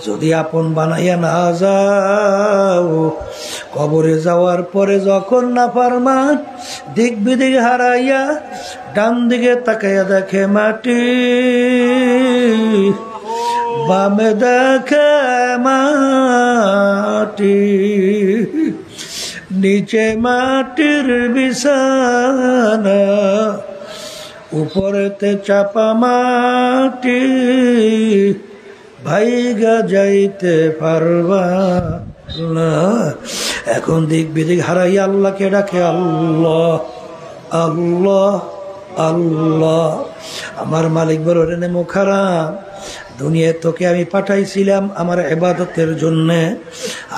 যদি আপন বানাইয়া না যাও, কবরে যাওয়ার পরে যখন নাফরমান দিক বিদিক হারাইয়া ডান দিকে তাকাইয়া দেখে মাটি, বামে দেখে মাটি, নিচে মাটির বিছানা, উপরেতে চাপা মাটি, ভাইগা যাইতে পারবা না। এখন দিক বিদিক হারাইয়া আল্লাহকে ডাকে, আল্লাহ আল্লাহ আল্লাহ। আমার মালিক বড় রে মুখারাম, দুনিয়ায় তোকে আমি পাঠাইছিলাম আমার ইবাদতের জন্যে,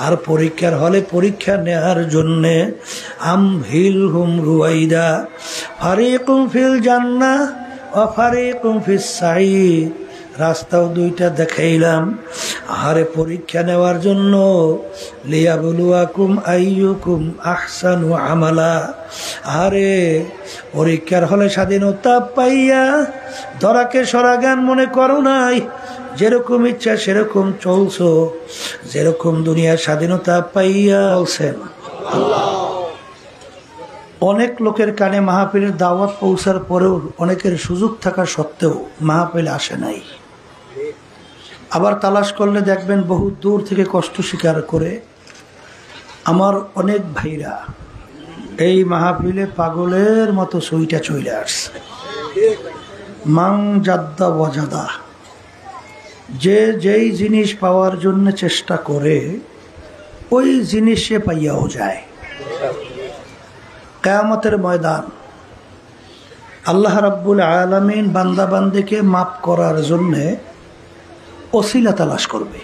আর পরীক্ষার হলে পরীক্ষা নেওয়ার জন্যে। আমহিলহুম রুয়াইদা ফারিকুম ফিল জান্নাহ ওয়া ফারিকুম ফিস সাঈর। রাস্তাও দুইটা দেখাইলাম, আরে পরীক্ষা নেওয়ার জন্য। লিয়াবলুয়াকুম আইয়ুকুম আহসানু আমালা। আরে পরীক্ষার হলে স্বাধীনতা পাইয়া ধরাকে সরাগান মনে করো নাই, যেরকম ইচ্ছা সেরকম চলছো, যেরকম দুনিয়ার স্বাধীনতা পাইয়া বলছেন। অনেক লোকের কানে মাহফিলের দাওয়াত পৌঁছার পরেও অনেকের সুযোগ থাকা সত্ত্বেও মাহফিল আসে নাই। আবার তালাশ করলে দেখবেন বহু দূর থেকে কষ্ট স্বীকার করে আমার অনেক ভাইরা এই মাহফিলে পাগলের মতো সইটা চলে আসছে। মাং জাদ্দা ওয়াজাদা, যে যেই জিনিস পাওয়ার জন্য চেষ্টা করে ওই জিনিস সে পাইয়াও যায়। কিয়ামতের ময়দান আল্লাহ রাব্বুল আলামিন বান্দা বান্দিকে মাফ করার জন্যে ওসিলা তালাশ করবে।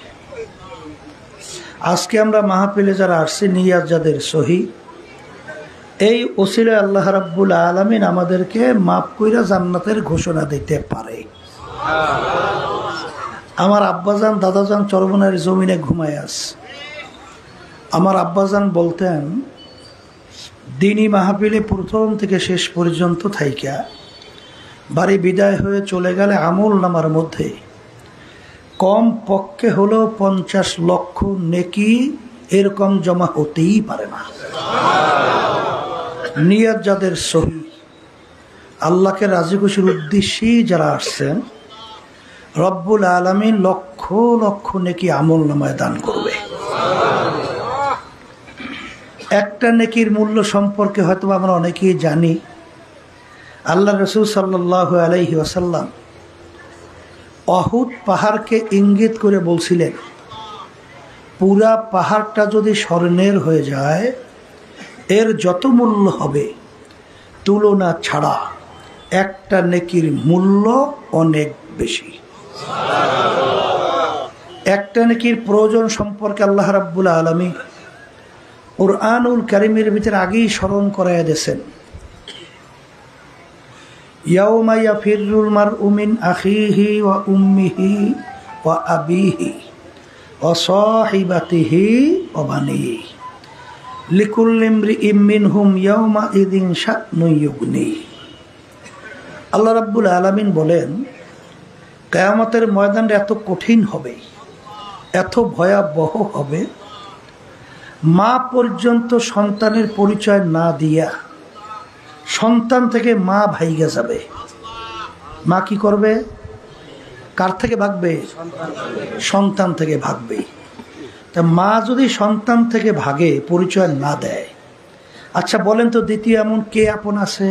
আজকে আমরা মাহফিলে যারা আসছি নিয়াত যাদের সহি, এই ওসিলা আল্লাহ রাব্বুল আলামিন আমাদেরকে মাফ কইরা জান্নাতের ঘোষণা দিতে পারে। আমার আব্বাজান দাদাজান চরমনার জমিনে ঘুমায় আছে। আমার আব্বাজান বলতেন, দিনী মাহফিলে প্রথম থেকে শেষ পর্যন্ত থাইকা বাড়ি বিদায় হয়ে চলে গেলে আমল নামার মধ্যে কম পক্ষে হলেও 50 লক্ষ নেকি এরকম জমা হতেই পারে না। নিয়ত যাদের সহি, আল্লাহকে রাজি খুশির উদ্দেশ্যেই যারা আসছেন, রব্বুল আলামিন লক্ষ লক্ষ নেকি আমল নামায় দান করবে। একটা নেকির মূল্য সম্পর্কে হয়তো আমরা অনেকেই জানি। আল্লাহ রাসূল সাল্লাল্লাহু আলাইহি ওয়াসাল্লাম অহুদ পাহাড়কে ইঙ্গিত করে বলছিলেন, পুরা পাহাড়টা যদি স্বর্ণের হয়ে যায় এর যত মূল্য হবে তুলনা ছাড়া একটা নেকির মূল্য অনেক বেশি। একটা নেকির প্রয়োজন সম্পর্কে আল্লাহ রাব্বুল আলামিন কুরআনুল কারীমের ভিতরে আগেই স্মরণ করাইয়া দিয়েছেন। ইয়াউমা ইয়াফিরুল মারউ মিন আখিহি ওয়া উম্মিহি ওয়া আবিহি ওয়া সাহিবাতিহি ওয়া বানিহি লিকুল্লি ইমরিইম মিনহুম ইয়াউমা ইযিন শা'নুন ইউগনি। আল্লাহ রাব্বুল আলামিন বলেন, কিয়ামতের ময়দানটা এত কঠিন হবে, এত ভয়াবহ হবে, মা পর্যন্ত সন্তানের পরিচয় না দিয়া সন্তান থেকে মা ভাইগা যাবে। মা কি করবে? কার থেকে ভাগবে? সন্তান থেকে ভাগবে। তা মা যদি সন্তান থেকে ভাগে, পরিচয় না দেয়, আচ্ছা বলেন তো দ্বিতীয় এমন কে আপন আছে?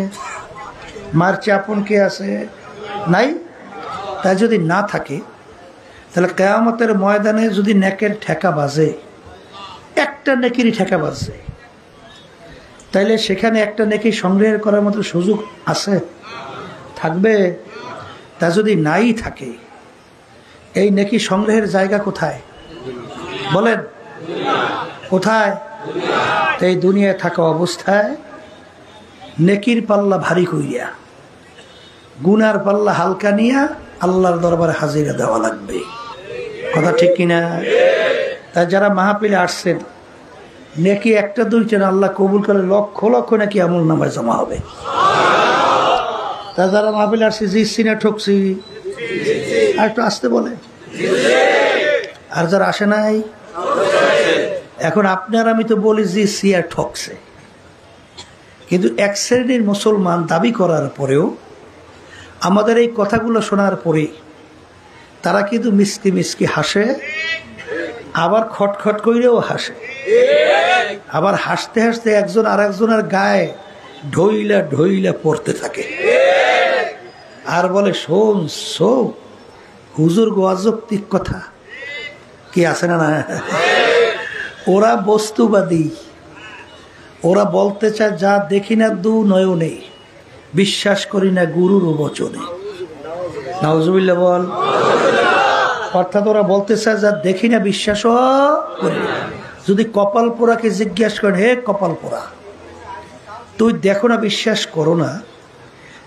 মার চেয়ে আপন কে আছে? নাই। তাই যদি না থাকে, তাহলে কিয়ামতের ময়দানে যদি নেকের ঠেকা বাজে, একটা নেকিরই ঠেকা বাজে, তাইলে সেখানে একটা নেকি সংগ্রহ করার মতো সুযোগ আছে? থাকবে? তা যদি নাই থাকে, এই নেকি সংগ্রহের জায়গা কোথায় বলেন? কোথায়? এই দুনিয়ায় থাকা অবস্থায় নেকির পাল্লা ভারী কইয়া গুনার পাল্লা হালকা নিয়া আল্লাহর দরবারে হাজিরা দেওয়া লাগবে। কথা ঠিক কিনা? তাই যারা মাহফিলে আসছেন, নেকি একটা দুইটা না, আল্লাহ কবুল করে লক্ষ লক্ষ নাকি আমল নামায় জমা হবে। তা যারা মাহফিলে আসছে জিতছি না ঠকছি? আর একটু আসতে বলে, আর যারা আসে নাই, এখন আপনার আমি তো বলি যে সিয়া ঠকছে, কিন্তু এক শ্রেণীর মুসলমান দাবি করার পরেও আমাদের এই কথাগুলো শোনার পরে তারা কিন্তু মিসকি মিসকি হাসে, আবার খটখট কইরেও হাসে, আবার হাসতে হাসতে একজন আর একজনের গায়ে ঢইলা ঢইলা পড়তে থাকে আর বলে শোন শো হুজুর গো অযৌক্তিক কথা কি আছে না? ওরা বস্তুবাদী, ওরা বলতে চায় যা দেখি না দু নয়নে, বিশ্বাস করি না গুরুর বচনে। নাউজুবিল্লাহ বল। অর্থাৎ ওরা বলতে চায় যা দেখি না বিশ্বাসও করি না। যদি কপাল পোড়াকে জিজ্ঞাসা করেন, হে কপাল পোড়া তুই দেখো না বিশ্বাস করো না,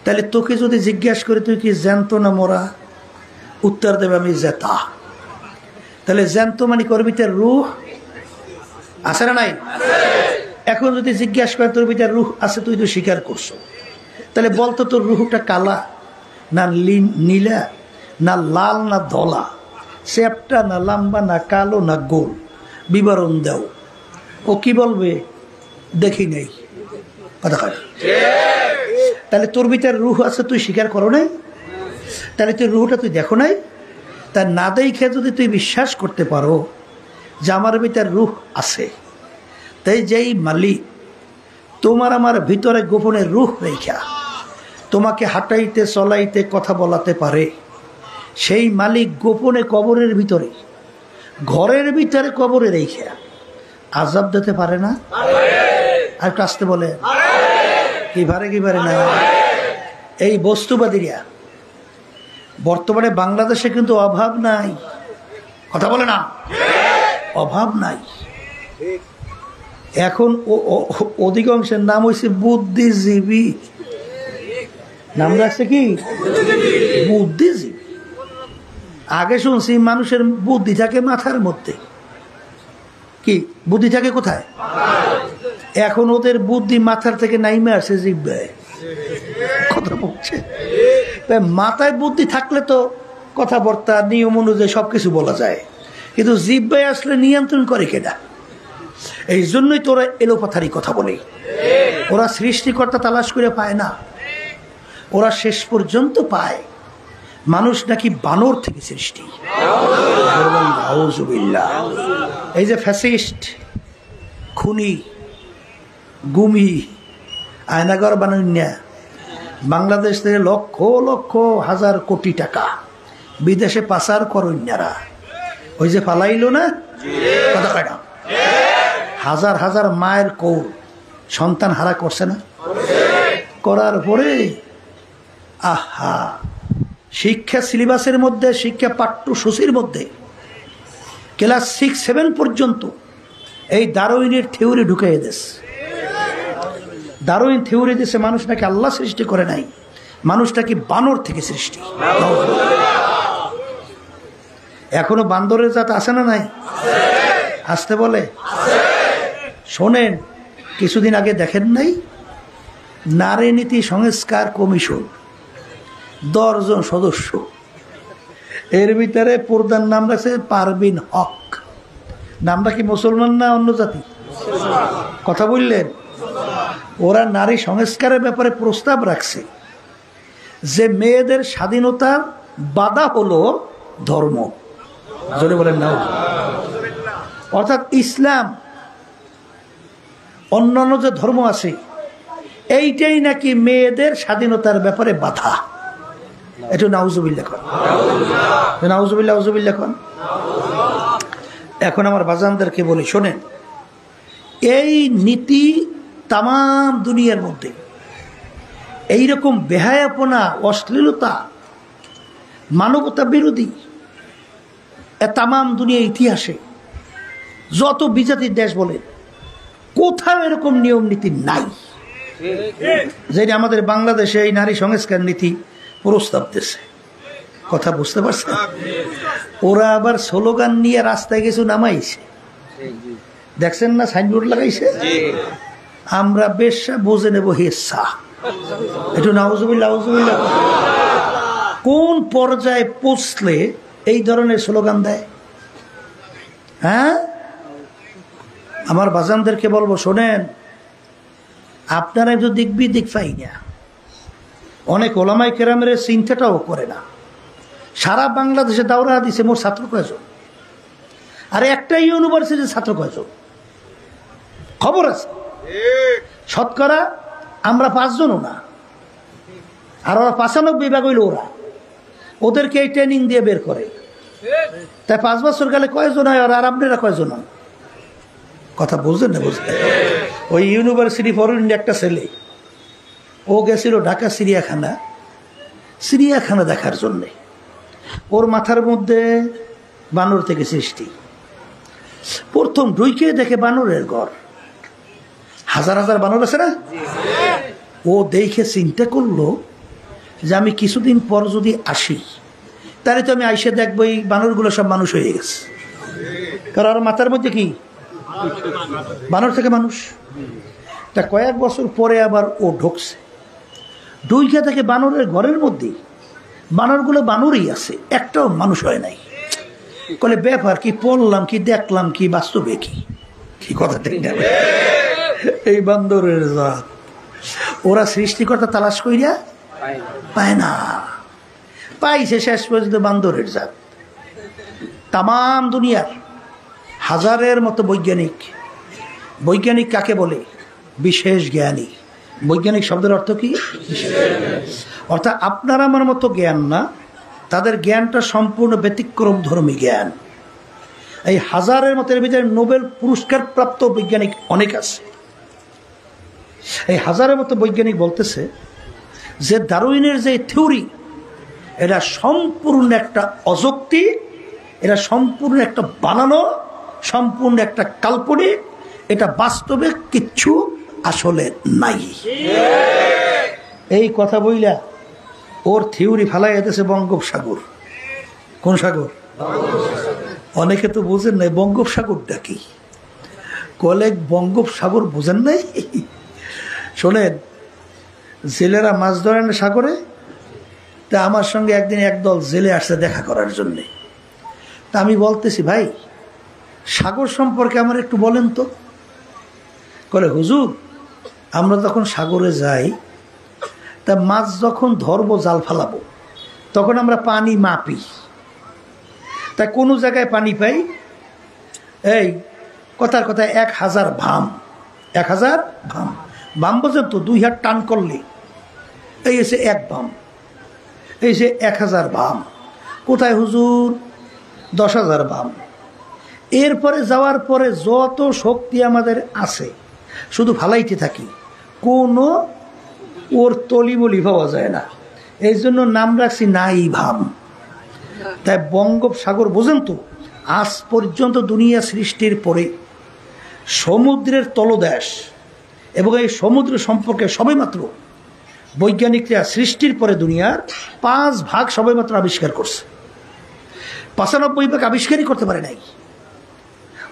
তাহলে তোকে যদি জিজ্ঞাসা করি তুই কি জ্যান্ত না মরা, উত্তর দেবে আমি জেতা। তাহলে জ্যান্ত মানে করবি তার রুহ আছে না নাই? এখন যদি জিজ্ঞাসা করে তোর ভিতরে রুহ আছে, তুই তো স্বীকার করছো, তাহলে বলতো তোর রুহটা কালা না নীলা না লাল না ধলা, চ্যাপটা না লম্বা না কালো না গোল, বিবরণ দাও। ও কি বলবে? দেখি নেই। কথা হয়। তাহলে তোর ভিতরে রুহ আছে তুই স্বীকার করো নাই, তাহলে তুই রুহটা তুই দেখো নাই। তা না দেখে যদি তুই বিশ্বাস করতে পারো যে আমার ভিতরে রুহ আছে, তাই যেই মালিক তোমার আমার ভিতরে গোপনে রুহ রেখা তোমাকে হাঁটাইতে চলাইতে কথা বলাতে পারে, সেই মালিক গোপনে কবরের ভিতরে ঘরের ভিতরে কবরে রেখা আযাব দিতে পারে না? আর আসতে বলে কি পারে কি পারে না? এই বস্তুবাদীরা বর্তমানে বাংলাদেশে কিন্তু অভাব নাই, কথা বলে না, অভাব নাই। এখন অধিকাংশের নাম হয়েছে বুদ্ধিজীবী, নাম রাখছে কি বুদ্ধিজীবী। আগে শুনছি মানুষের বুদ্ধি থাকে মাথার মধ্যে, কি বুদ্ধি থাকে কোথায়? এখন ওদের বুদ্ধি মাথার থেকে নাইমে আসে জিহ্বায়, কথা বলছে। তাই মাথায় বুদ্ধি থাকলে তো কথাবার্তা নিয়ম অনুযায়ী সবকিছু বলা যায়, কিন্তু জিহ্বায় আসলে নিয়ন্ত্রণ করে কেনা। এই জন্যই তোরা এলোপাথারি কথা বলে। ওরা সৃষ্টিকর্তা তালাশ করে পায় না, ওরা শেষ পর্যন্ত পায় মানুষ নাকি বানর থেকে সৃষ্টি। এই যে ফ্যাসিস্ট, খুনি, গুমি, আয়নাগর বানান্যা বাংলাদেশ থেকে লক্ষ লক্ষ হাজার কোটি টাকা বিদেশে পাচার করন্যারা, ওই যে পালাইল না, কথা কয় না, হাজার হাজার মায়ের কোল সন্তান হারা করছে না, করার পরে আহা শিক্ষা সিলেবাসের মধ্যে, শিক্ষা পাঠ্যসূচির মধ্যে ক্লাস 6-7 পর্যন্ত এই ডারউইনের থিওরি ঢুকাই দিয়েছে। ডারউইন থিওরি দিয়েছে মানুষ নাকি আল্লাহ সৃষ্টি করে নাই, মানুষ নাকি বানর থেকে সৃষ্টি। এখনো বান্দরের জাত আছে না নাই? আসতে বলে। শোনেন, কিছুদিন আগে দেখেন নাই নারী নীতি সংস্কার কমিশন 10 জন সদস্য, এর ভিতরে প্রধান নাম রাখছে পারভিন হক। নামটা কি মুসলমান না অন্য জাতি? কথা বললেন। ওরা নারী সংস্কারের ব্যাপারে প্রস্তাব রাখছে যে মেয়েদের স্বাধীনতার বাধা হলো ধর্ম। জোরে বলেন না। অর্থাৎ ইসলাম, অন্যান্য যে ধর্ম আছে এইটাই নাকি মেয়েদের স্বাধীনতার ব্যাপারে বাধা। এটা নাউজুবিল্লাহ খান, নাউজুবিল্লাহ, নাউজুবিল্লাহ খান। এখন আমার বাজানদেরকে বলি, শোনেন, এই নীতি তামাম দুনিয়ার মধ্যে এইরকম বেহায়াপনা, অশ্লীলতা, মানবতা বিরোধী তামাম দুনিয়ার ইতিহাসে যত বিজাতির দেশ বলেন কোথাও এরকম নিয়ম নীতি নাই। যেটা আমাদের বাংলাদেশে এই নারী সংস্কার নীতি প্রস্তাব দিয়েছে, কথা বুঝতে পারছেন? ওরা আবার স্লোগান নিয়ে রাস্তায় কিছু নামাইছে, দেখছেন না, সাইনবোর্ড লাগাইছে, আমরা বেশ্যা বুঝে নেব হেসা। একটু নাউজুবিল্লাহ, নাউজুবিল্লাহ। কোন পর্যায়ে পৌঁছলে এই ধরনের স্লোগান দেয়? হ্যাঁ, আমার বাজানদেরকে বলবো, শোনেন, আপনারা একটু দিকবি দিক পাই না। অনেক ওলামাই কেরামের চিন্তাটাও করে না। সারা বাংলাদেশে দাওরা দিছে, মোর ছাত্র কয়জন? আর একটা ইউনিভার্সিটির ছাত্র কয়জন? খবর আছে শতকরা আমরা 5 জনও না, আর ওরা 95 ভাগ হইল। ওদেরকে এই ট্রেনিং দিয়ে বের করে। তাই 5 বছর গেলে কয়জন হয়? আর আপনারা কয়জন হন? কথা বুঝলেন না? বুঝলেন? ওই ইউনিভার্সিটি ফরেন একটা ছেলে, ও গেছিল ঢাকা চিড়িয়াখানা দেখার জন্যে। ওর মাথার মধ্যে বানর থেকে সৃষ্টি। প্রথম ঢুইকে দেখে বানরের ঘর, হাজার হাজার বানর আছে না। ও দেখে চিন্তা করলো যে আমি কিছুদিন পর যদি আসি, তাহলে তো আমি আইসে দেখবো এই বানরগুলো সব মানুষ হয়ে গেছে। কারণ আর মাথার মধ্যে কি বানর থেকে মানুষ। তা কয়েক বছর পরে আবার ও ঢুকছে, ঢুইকে দেখে বানরের ঘরের মধ্যে বানরগুলো বানরই আছে, একটাও মানুষ হয় নাই। বলে ব্যাপার কি, পড়লাম কি, দেখলাম কি, বাস্তবে কি কথা ঠিক না? এই বান্দরের জাত ওরা সৃষ্টিকর্তা তালাশ কইরা পায় না, পাইছে শেষ পর্যন্ত বান্দরের জাত। তাম দুনিয়ার হাজারের মতো বৈজ্ঞানিক কাকে বলে? বিশেষ জ্ঞানী। বৈজ্ঞানিক শব্দের অর্থ কি? অর্থাৎ আপনার আমার মতো জ্ঞান না, তাদের জ্ঞানটা সম্পূর্ণ ব্যতিক্রম ধর্মী জ্ঞান। এই হাজারের মতো ভিতরে নোবেল পুরস্কার প্রাপ্ত বৈজ্ঞানিক অনেক আছে। এই হাজারের মতো বৈজ্ঞানিক বলতেছে যে ডারউইনের যে থিওরি, এটা সম্পূর্ণ একটা অযৌক্তি, এটা সম্পূর্ণ একটা বানানো, সম্পূর্ণ একটা কাল্পনিক, এটা বাস্তবে কিচ্ছু আসলে নাই। এই কথা বইলা ওর থিওরি ফালাই যেতেছে বঙ্গোপসাগর। কোন সাগর? অনেকে তো বুঝেন নাই বঙ্গোপসাগরটা কি। কলেজ বঙ্গোপসাগর বুঝেন নাই? শোনেন, জেলেরা মাছ ধরেন সাগরে। তা আমার সঙ্গে একদিন একদল জেলে আসছে দেখা করার জন্যে। তা আমি বলতেছি, ভাই সাগর সম্পর্কে আমার একটু বলেন তো। বলে, হুজুর আমরা যখন সাগরে যাই, তা মাছ যখন ধরবো, জাল ফালাবো, তখন আমরা পানি মাপি। তা কোনো জায়গায় পানি পাই, এই কথার কথা 1000 ভাম। 1000 ভাম। ভাম বোঝেন তো? 2 হাত টান করলে এই এসে 1 ভাম, এই যে 1000 ভাম। কোথায় হুজুর? 10,000 ভাম। এরপরে যাওয়ার পরে যত শক্তি আমাদের আছে শুধু ফালাইতে থাকি, কোনো ওর তলিবলি পাওয়া যায় না। এই জন্য নাম রাখছি নাই ভাম। তাই বঙ্গোপসাগর বোঝেন তো, আজ পর্যন্ত দুনিয়া সৃষ্টির পরে সমুদ্রের তলদেশ এবং এই সমুদ্র সম্পর্কে সবেমাত্র বৈজ্ঞানিকরা সৃষ্টির পরে দুনিয়ার 5 ভাগ সবেমাত্র আবিষ্কার করছে। 95 ভাগ আবিষ্কারই করতে পারে নাই।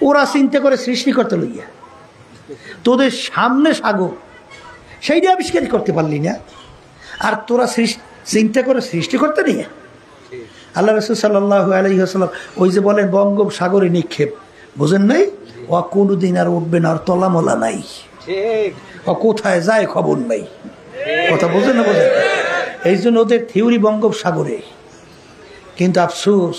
ওরা চিন্তা করে সৃষ্টি করতে লইয়া, তোদের সামনে সাগর, সেইটা আবিষ্কারই করতে পারলি না, আর তোরা চিন্তা করে সৃষ্টি করতে নিয়ে। আল্লাহ রাসূল সাল্লাল্লাহু আলাইহি ওয়াসাল্লাম ওই যে বলেন বঙ্গোপসাগরে নিক্ষেপ, বোঝেন নাই? ও কোনোদিন আর উঠবে না, আর তলামলা নাই, ও কোথায় যায় খবর নাই। কথা বোঝেন না? বোঝেন? এই জন্য ওদের থিওরি বঙ্গোপসাগরে। কিন্তু আফসোস,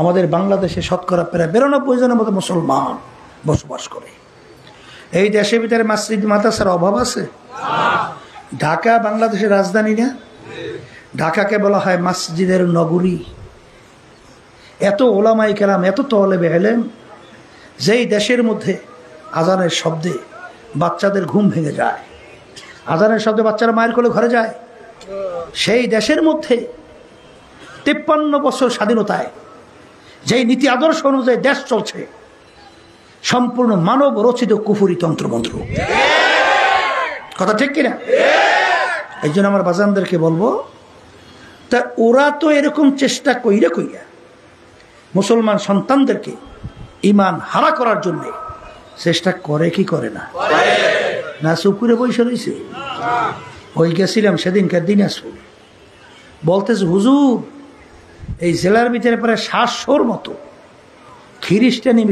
আমাদের বাংলাদেশে শতকরা প্রায় 92% মতো মুসলমান বসবাস করে। এই দেশের ভিতরে মসজিদ মাদ্রাসার অভাব আছে? ঢাকা বাংলাদেশের রাজধানী না? ঢাকাকে বলা হয় মসজিদের নগরী। এত ওলামায়ে কেরাম, এত তলেবে ইলম, যেই দেশের মধ্যে আজানের শব্দে বাচ্চাদের ঘুম ভেঙে যায়, আজানের শব্দে বাচ্চারা মায়ের কোলে ঘরে যায়, সেই দেশের মধ্যে 53 বছর স্বাধীনতায় যেই নীতি আদর্শ অনুযায়ী দেশ চলছে, সম্পূর্ণ মানব রচিত কুফরি তন্ত্রমন্ত্র। কথা ঠিক কিনা? এই জন্য আমার বাজানদেরকে বলবো, তা ওরা তো এরকম চেষ্টা কইরা মুসলমান সন্তানদেরকে ইমান হারা করার জন্য চেষ্টা করে কি করে না? না চুপুরে বসে রয়েছে? ওই গেছিলাম সেদিনকার দিনাজপুর, বলতেছে হুজুর এই জেলার ভিতরে প্রায় 700-র মতো খ্রিস্টানি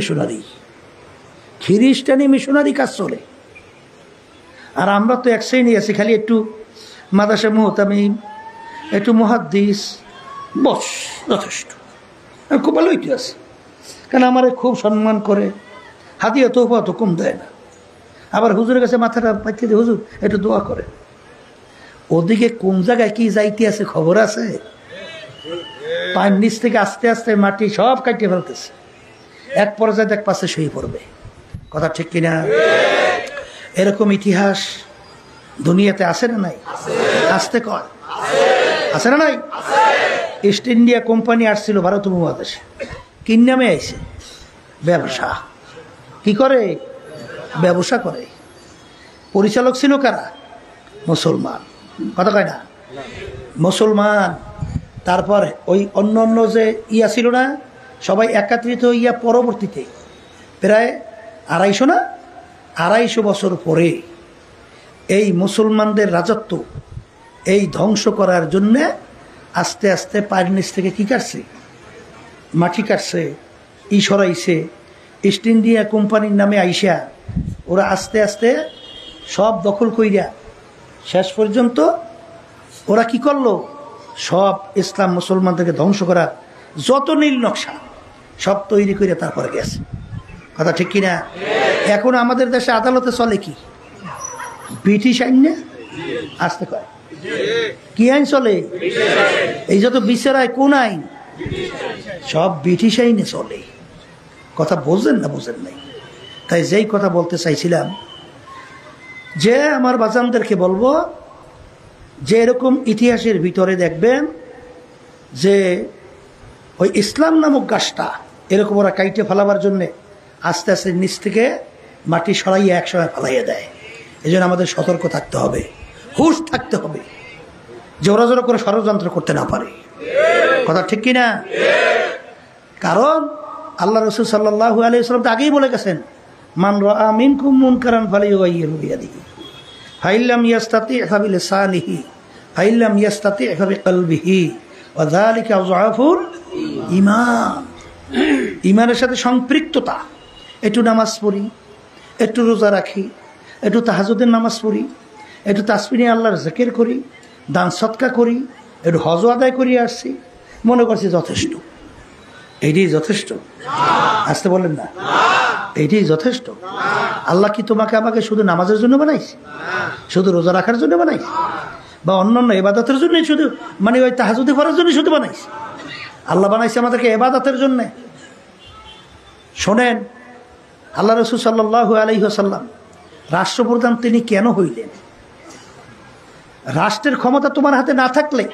মিশনারি কাজ চলে। আর আমরা তো এক শ্রেণী আছি, খালি একটু মাদ্রাসা মুহতামিম, একটু মুহাদ্দিস, বস যথেষ্ট। আমি খুব ভালো হইতে আছি, কারণ আমার খুব সম্মান করে, হাদিয়া তোফা তো কম দেয় না। আবার হুজুরের কাছে মাথাটা পাইতে দিয়ে, হুজুর একটু দোয়া করে। ওদিকে কোন জায়গায় কি যাইতে আছে খবর আছে? পায়ের নিচ থেকে আস্তে আস্তে মাটি সব কাটিয়ে ফেলতেছে, এক পর্যায়ে দেখ পাশে শুয়ে পড়বে। কথা ঠিক কিনা? এরকম ইতিহাস দুনিয়াতে আছে না নাই? আসতে কয় আছে না নাই? ইস্ট ইন্ডিয়া কোম্পানি আসছিল ভারত উপমহাদেশে, কি নামে আইছে? ব্যবসা। কি করে? ব্যবসা করে। পরিচালক ছিল কারা? মুসলমান। কথা কয় না? মুসলমান। তারপর ওই অন্য যে ইয়া ছিল না, সবাই একত্রিত হইয়া পরবর্তীতে প্রায় 250 বছর পরে এই মুসলমানদের রাজত্ব এই ধ্বংস করার জন্যে আস্তে আস্তে পায়ের নিচ থেকে কি কাটছে? মাটি কাটছে, সরাইছে। ইস্ট ইন্ডিয়া কোম্পানির নামে আইসা ওরা আস্তে আস্তে সব দখল কইরা শেষ পর্যন্ত ওরা কি করলো? সব ইসলাম মুসলমানদেরকে ধ্বংস করার যত নীল নকশা সব তৈরি করে তারপরে গেছে। কথা ঠিক কিনা? এখন আমাদের দেশে আদালতে চলে কি? ব্রিটিশ আইন না? আসতে কয় কি আইন চলে? এই যত বিচারায় কোন আইন? সব ব্রিটিশ আইনে চলে। কথা বোঝেন না? বোঝেন নাই? তাই যেই কথা বলতে চাইছিলাম, যে আমার বাজানদেরকে বলবো যে এরকম ইতিহাসের ভিতরে দেখবেন যে ওই ইসলাম নামক গাছটা এরকম ওরা কাইটে ফেলাবার জন্যে আস্তে আস্তে নিচ থেকে মাটি সরাইয়া একসময় ফেলাইয়া দেয়। এই জন্য আমাদের সতর্ক থাকতে হবে, হুঁশ থাকতে হবে, যে ওরা যেন করে ষড়যন্ত্র করতে না পারে। কথা ঠিক কিনা? কারণ আল্লাহ রাসূল সাল্লাল্লাহু আলাইহি ওয়াসাল্লাম তো আগেই বলে গেছেন, মান রাআ মিনকুম মুনকারান ফালিয়ুগাইয়িরহু বিয়াদিহি ফাইল্লাম ইয়াস্তাতি' ফাবিলিসানিহি ফাইল্লাম ইয়াস্তাতি' ফাবিকলবিহি ওয়া যালিকা আযআফুল ঈমান। ঈমানের সাথে সম্পৃক্ততা। একটু নামাজ পড়ি, একটু রোজা রাখি, একটু তাহাজ্জুদের নামাজ পড়ি, একটু তাসবিহ নিয়ে আল্লাহর জিকির করি, দান সদকা করি, একটু হজ আদায় করি আসছি, মনে করছি যথেষ্ট। এইটাই যথেষ্ট? আসতে বলেন না, এইটাই যথেষ্ট? আল্লাহ কি তোমাকে আমাকে শুধু নামাজের জন্য বানাইছে? শুধু রোজা রাখার জন্য বানাইছে? বা অন্যান্য ইবাদতের জন্যই শুধু, মানে ওই তাহাজ্জুদ করার জন্য শুধু বানাইছে? আল্লাহ বানাইছে আমাদেরকে ইবাদতের জন্য। শোনেন, আল্লাহ রাসূল সাল্লাল্লাহু আলাইহি ওয়াসাল্লাম রাষ্ট্রপ্রধান তিনি কেন হইলেন? রাষ্ট্রের ক্ষমতা তোমার হাতে না থাকলে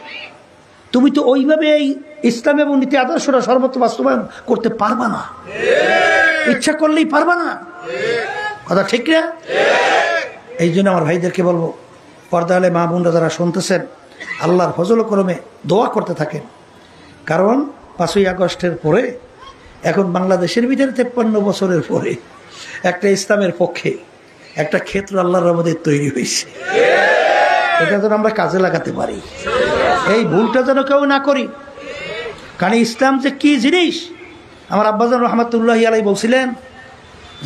তুমি তো ওইভাবে এই ইসলাম এবং নীতি আদর্শরা সর্বত্র বাস্তবায়ন করতে পারবা না, ইচ্ছা করলেই পারবা না। কথা ঠিক না? এই জন্য আমার ভাইদেরকে বলবো, পর্দা আলে মা বোনরা যারা শুনতেছেন, আল্লাহর ফজল করমে দোয়া করতে থাকেন। কারণ 5ই আগস্টের পরে এখন বাংলাদেশের ভিতরে 53 বছরের পরে একটা ইসলামের পক্ষে একটা ক্ষেত্র আল্লাহর রহমতে তৈরি হয়েছে। এটা যেন আমরা কাজে লাগাতে পারি, এই ভুলটা যেন কেউ না করি। কারণ ইসলাম যে কি জিনিস, আমার আব্বাজান রহমাতুল্লাহি আলাইহি বলছিলেন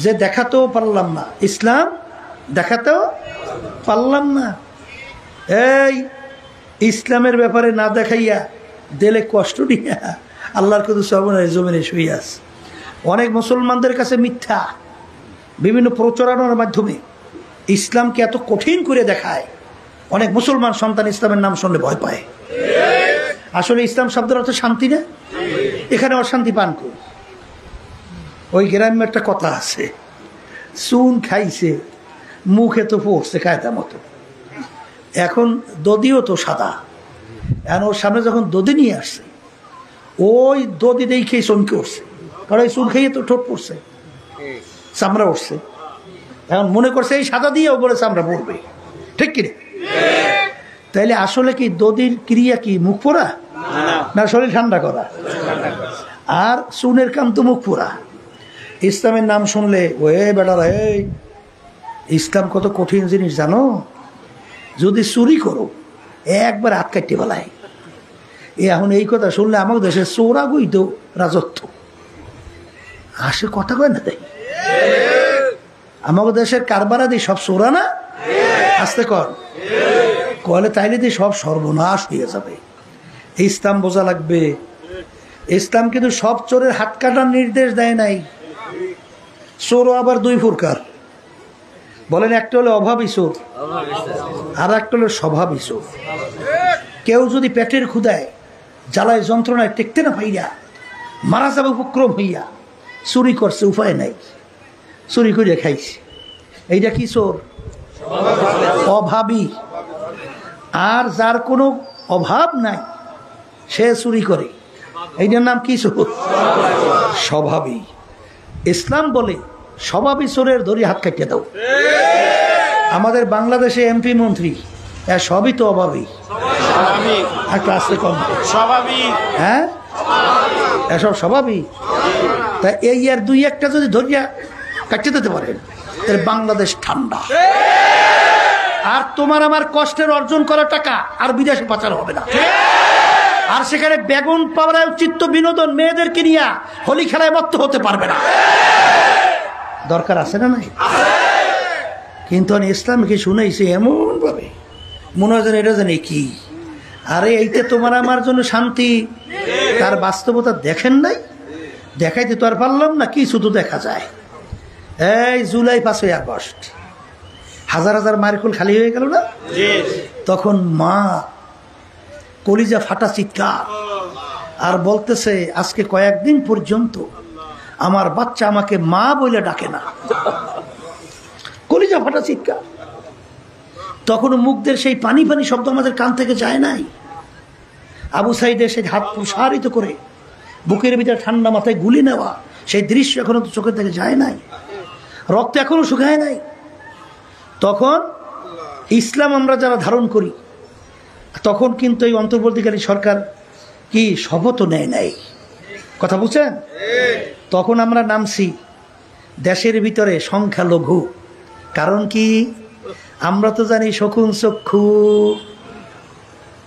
যে দেখাতেও পারলাম না, ইসলাম দেখাতেও পারলাম না। এই ইসলামের ব্যাপারে না দেখাইয়া দিলে কষ্ট নিয়ে আল্লাহর কত সবনের জমিনে শুয়ে আছে। অনেক মুসলমানদের কাছে মিথ্যা বিভিন্ন প্রচারণার মাধ্যমে ইসলামকে এত কঠিন করে দেখায়, অনেক মুসলমান সন্তান ইসলামের নাম শুনলে ভয় পায়। আসলে ইসলাম শব্দের অর্থ শান্তি না, এখানে অশান্তি পান কর। ওই গ্রামে একটা কথা আছে, চুন খাইছে মুখে তো পড়ছে কায়দা মতো। এখন দদিও তো সাদা, এখন ওর সামনে যখন দদি নিয়ে আসছে, ওই দদি দেখেই চমকে উঠছে, কারণ ওই চুন খেয়ে তো ঠোঁট পড়ছে, চামড়া উঠছে। এখন মনে করছে এই সাদা দিয়েও বলে চামড়া পড়বে, ঠিক কিনা? তাইলে আসলে কি দদির ক্রিয়া কি মুখ পোড়া না শরীর ঠান্ডা করা? আর চুনের কাম তো মুখ পোড়া। ইসলামের নাম শুনলে ওয়ে বেটারা, এই ইসলাম কত কঠিন জিনিস জানো? যদি চুরি করো একবার হাত কাটতে বেলায়। এখন এই কথা শুনলে আমাদের দেশে চোরাগুই তো রাজত্ব। আসে কথা কয় না তাই আমাদের দেশের কারবারাদি সব চোরা না আসতে কর কলে তাইলে দিয়ে সব সর্বনাশ হয়ে যাবে। ইসলাম বোঝা লাগবে। ইসলাম কিন্তু সব চোরের হাত কাটার নির্দেশ দেয় নাই। চোরও আবার দুই প্রকার বলেন, একটা হলো অভাবী চোর আর একটা হলো স্বভাবী চোর। কেউ যদি পেটের ক্ষুধায় জ্বালায় যন্ত্রণায় টেকতে না পাইয়া মারা যাবে উপক্রম হইয়া চুরি করছে, উপায় নাই, চুরি করে খাইছে, এইটা কি চোর? অভাবী। আর যার কোনো অভাব নাই সে চুরি করে, এইটার নাম কি চোর? স্বভাবী। ইসলাম বলে স্বভাবী চোরের ধরি হাত কাটিয়ে দাও। আমাদের বাংলাদেশে এমপি মন্ত্রী সবই তো অভাবী, একটা আসতে কম স্বভাবী। হ্যাঁ, এসব স্বভাবী। তা এই আর দুই একটা যদি ধরিয়া কাটিয়ে দিতে পারেন তাহলে বাংলাদেশ ঠান্ডা। আর তোমার আমার কষ্টের অর্জন করা টাকা আর বিদেশে পাচার হবে না। আর সেখানে বেগুন পাওয়ার চিত্ত বিনোদন মেয়েদেরকে নিয়ে হোলি খেলায় মত্ত হতে পারবে না। দরকার আছে না নাই? কিন্তু আমি ইসলামকে শুনেছি এমন ভাবে মনে হয় যেন এটা জানি কি, আরে এইটা তোমার আমার জন্য শান্তি। তার বাস্তবতা দেখেন নাই, দেখাইতে তো আর পারলাম না, কি শুধু দেখা যায়। এই জুলাই 5ই আগস্ট হাজার হাজার মাইরকুল খালি হয়ে গেল না, তখন মা কলিজা ফাটা চিৎকার আর বলতেছে আজকে কয়েকদিন পর্যন্ত আমার বাচ্চা আমাকে মা বলে ডাকে না। কলিজা ফাটা চিৎকার। তখন মুখদের সেই পানি পানি শব্দ আমাদের কান থেকে যায় নাই। আবু সাইদের সেই হাত প্রসারিত করে বুকের ভিতরে ঠান্ডা মাথায় গুলি নেওয়া সেই দৃশ্য এখনো তো চোখের থেকে যায় নাই, রক্ত এখনো শুকায় নাই। তখন ইসলাম আমরা যারা ধারণ করি তখন কিন্তু এই অন্তর্বর্তীকালীন সরকার কি শপথও নেয় নাই, কথা বুঝছেন? তখন আমরা নামছি দেশের ভিতরে সংখ্যালঘু। কারণ কি, আমরা তো জানি শকুন চক্ষু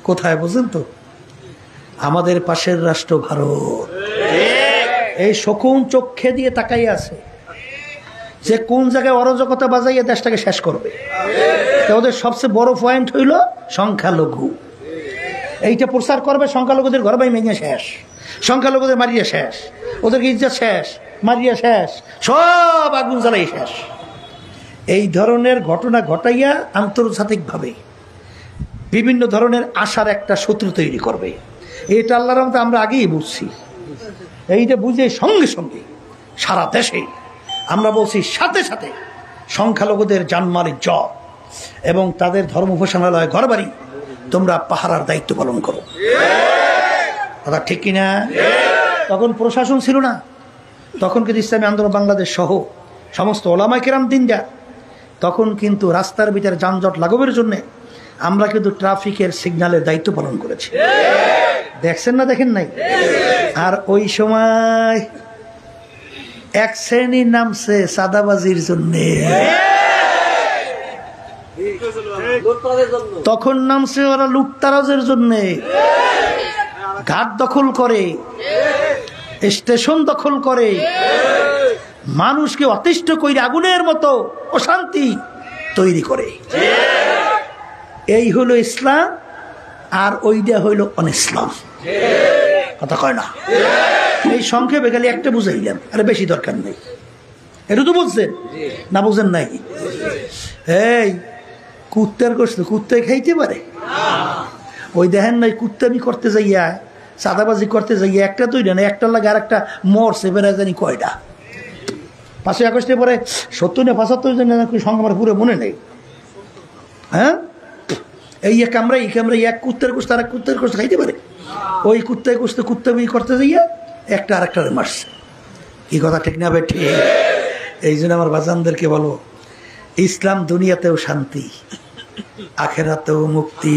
কোথায়, বুঝেন তো? আমাদের পাশের রাষ্ট্র ভারত এই শকুন চক্ষে দিয়ে তাকাই আছে যে কোন জায়গায় অরাজকতা বাজাইয়া দেশটাকে শেষ করবে। ওদের সবচেয়ে বড় পয়েন্ট হইল সংখ্যালঘু। এইটা প্রচার করবে, সংখ্যালঘুদের ঘর বাই মেঙে শেষ, সংখ্যালঘুদের মারিয়া শেষ, ওদেরকে ইজ্জত শেষ, মারিয়া শেষ, সব আগুন জ্বালাই শেষ। এই ধরনের ঘটনা ঘটাইয়া আন্তর্জাতিকভাবে বিভিন্ন ধরনের আশার একটা শত্রু তৈরি করবে। এটা আল্লাহর রহমতে আমরা আগেই বুঝছি। এইটা বুঝে সঙ্গে সঙ্গে সারা দেশে আমরা বলছি সাথে সাথে সংখ্যালঘুদের জানমালের জব এবং তাদের ধর্ম উপাসনালয় ঘরবাড়ি তোমরা পাহারার দায়িত্ব পালন করো। কথা ঠিক কিনা? তখন প্রশাসন ছিল না, তখন কিন্তু ইসলামী আন্দোলন বাংলাদেশ সহ সমস্ত ওলামায়ে কেরাম দিনদার। তখন কিন্তু রাস্তার ভিতরে যানজট লাঘবের জন্য আমরা কিন্তু ট্রাফিকের সিগন্যালের দায়িত্ব পালন করেছি। দেখছেন না, দেখেন নাই? আর ওই সময় এক শ্রেণী নামছে সাদাবাজির জন্য, তখন নামছে ওরা লুটতারাজের জন্য। ঘাট দখল করে, স্টেশন দখল করে, মানুষকে অতিষ্ঠ করে আগুনের মতো অশান্তি তৈরি করে। এই হলো ইসলাম, আর ওইটা হইল অনিসলাম। কথা কয় না? এই সংক্ষেপে খালি একটা বুঝাইলাম, আরে বেশি দরকার নেই। এটা তো বুঝছেন না? বুঝেন নাই? এই কুত্তার গোশত কুত্তায় খাইতে পারে? ওই দেখেন নাই, কুত্তামি করতে যাইয়া, চাঁদাবাজি করতে যাইয়া একটা তৈরি না, একটা লাগে আর একটা মরছে বেড়া জানি কয়টা। 5ই আগস্টে পরে 70 না 75 জন সংখ্যা আমার পুরো মনে নেই। হ্যাঁ, এই কামড়াই এক কুত্তার গোশত আর এক কুত্তার গোশত খাইতে পারে? ওই কুত্তায় গোশত কুত্তামি করতে যাইয়া একটা আর একটা মারছে। কি কথা ঠিক না ভাই? ঠিক। এই জন্য আমার বাজানদেরকে বলো, ইসলাম দুনিয়াতেও শান্তি, আখেরাতেও মুক্তি।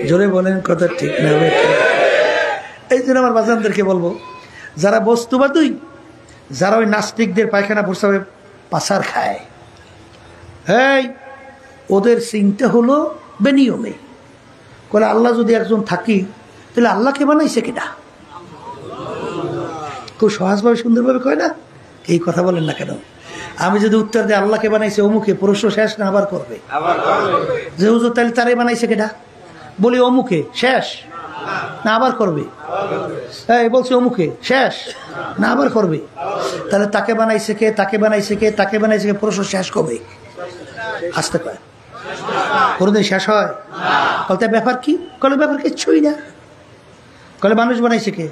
জোরে বলেন কথা ঠিক না ভাই? এই জন্য আমার বাজানদেরকে বলবো, যারা বস্তুবাদী, যারা ওই নাস্তিকদের পায়খানা প্রস্রাবে পাচার খায়, এই ওদের চিন্তা হলো বেনিয়মে। বলে আল্লাহ যদি একজন থাকি তাহলে আল্লাহকে বানাইছে কিনা? খুব সহজভাবে সুন্দরভাবে কয় না, এই কথা বলেন না কেন? আমি যদি উত্তর দিই আল্লাহকে বানাইছে অমুকে, প্রশ্ন শেষ না আবার করবে যে হুজুর তাহলে তারাই বানাইছে কেটা? বলি অমুকে, শেষ না আবার করবে? এই বলছে অমুকে, শেষ না আবার করবে? তাহলে তাকে বানাইছে কে, তাকে বানাইছে কে, তাকে বানাইছে কে, প্রশ্ন শেষ কবে? আসতে পারে কোনোদিন শেষ হয়? বলতে ব্যাপার কি? কলে ব্যাপার কিচ্ছুই না। কলে মানুষ বানাইছে কে?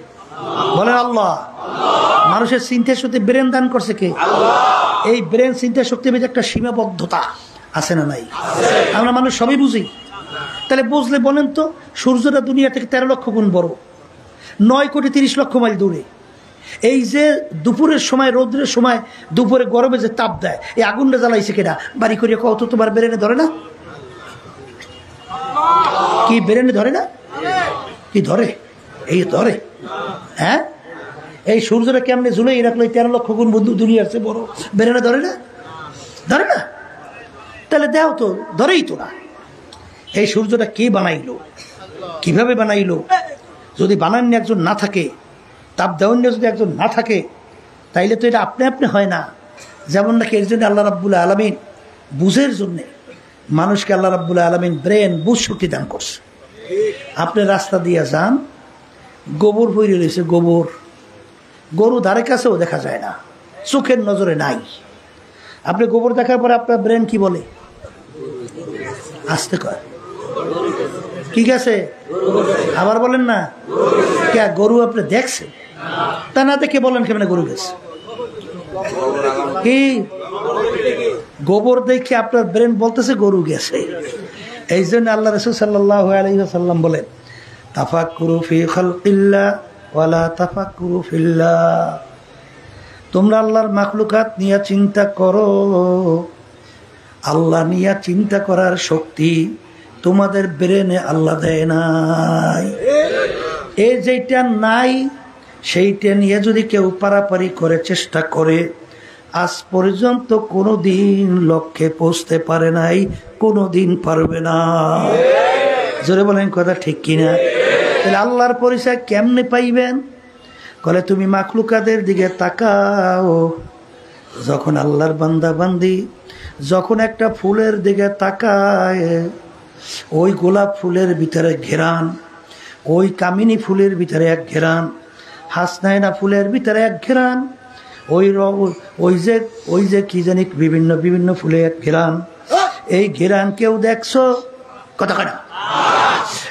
বলেন আল্লাহ। মানুষের চিন্তা শক্তি ব্রেন দান করছে কে? এই ব্রেন চিন্তা শক্তির মধ্যে একটা সীমাবদ্ধতা আছে না নাই? আমরা মানুষ সবই বুঝি। তাহলে বুঝলে বলেন তো, সূর্যটা দুনিয়া থেকে 13 লক্ষ গুণ বড়, 9 কোটি 30 লক্ষ মাইল দূরে। এই যে দুপুরের সময়, রৌদ্রের সময়, দুপুরে গরমে যে তাপ দেয়, এই আগুনটা জ্বালাইছে কেটা? বাড়ি করিয়া কত তোমার ব্রেনে ধরে না? কি ব্রেনে ধরে না? কি ধরে? এই ধরে। হ্যাঁ, এই সূর্যটা কেমনে ঝুলেই রাখলো 13 লক্ষ গুণ বন্ধু দুনিয়ার চেয়ে বড়, ব্রেনে ধরে না? ধরে না? তাহলে দেও তো, ধরেই তো না। এই সূর্যটা কে বানাইলো, কিভাবে বানাইলো? যদি বানাননি একজন না থাকে, তাপ দেওয়ান্য যদি একজন না থাকে, তাইলে তো এটা আপনি আপনি হয় না। যেমন নাকি এর জন্য আল্লাহ রাব্বুল আলামিন বুঝের জন্যে মানুষকে আল্লাহ রাব্বুল আলামিন ব্রেন, বুঝ শক্তি দান করছে। আপনি রাস্তা দিয়ে যান, গোবর পড়ে রয়েছে, গোবর, গরু ধারে কাছেও দেখা যায় না, চোখের নজরে নাই। আপনি গোবর দেখার পরে আপনার ব্রেন কি বলে? আসতে কয় কি গেছে? আবার বলেন না কে? গরু আপনি দেখছেন? তা না দেখে বলেন কেমন গরু গেছে? কি গোবর দেখে আপনার ব্রেন বলতেছে গরু গেছে। এই জন্য আল্লাহ রাসূল সাল্লাল্লাহু আলাইহি ওয়াসাল্লাম বলেন, তাফাক্কুরু ফি খালকিল্লাহ ওয়ালা তাফাক্কুরু ফিল্লাহ। তোমরা আল্লাহর মাখলুকাত নিয়ে চিন্তা করো, আল্লাহ নিয়ে চিন্তা করার শক্তি তোমাদের ব্রেনে আল্লাহ দেয় নাই। এই যেটা নাই সেইটা নিয়ে যদি কেউ পারাপারি করে চেষ্টা করে, আজ পর্যন্ত কোনোদিন লক্ষ্যে পৌঁছতে পারে নাই, কোনোদিন পারবে না। জোরে বলেন কথা ঠিক কিনা? তাহলে আল্লাহর পরিচয় কেমনে পাইবেন? বলে তুমি মাখলুকাদের দিকে তাকাও। যখন আল্লাহর বান্দা বান্দি যখন একটা ফুলের দিকে তাকায়, ওই গোলাপ ফুলের ভিতরে ঘেরান, ওই কামিনী ফুলের ভিতরে এক ঘেরান, হাসনাইনা ফুলের ভিতরে এক ঘেরান, ওই যে কি জানি বিভিন্ন বিভিন্ন ফুলে এক ঘেরান। এই ঘেরান কেউ দেখছো? কথা কয় না?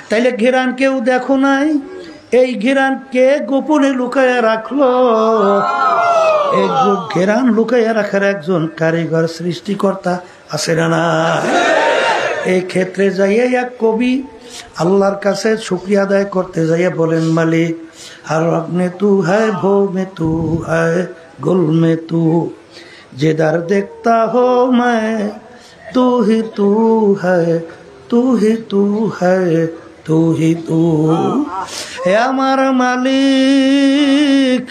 তাইলে ঘেরান কেউ দেখো নাই, এই ঘেরান কে গোপনে লুকায়া রাখলো? এই ঘেরান লুকাইয়া রাখার একজন কারিগর, সৃষ্টিকর্তা আছে না? এই ক্ষেত্রে যাইয়া এক কবি আল্লাহর কাছে শুকরিয়া আদায় করতে যাইয়া বলেন, মালিক हर रग में तू है, भो में तू है, गुल में तू, जिधर देखता हो मैं तू ही तू है, तू ही तू है, तू ही तू। হে আমার মালিক,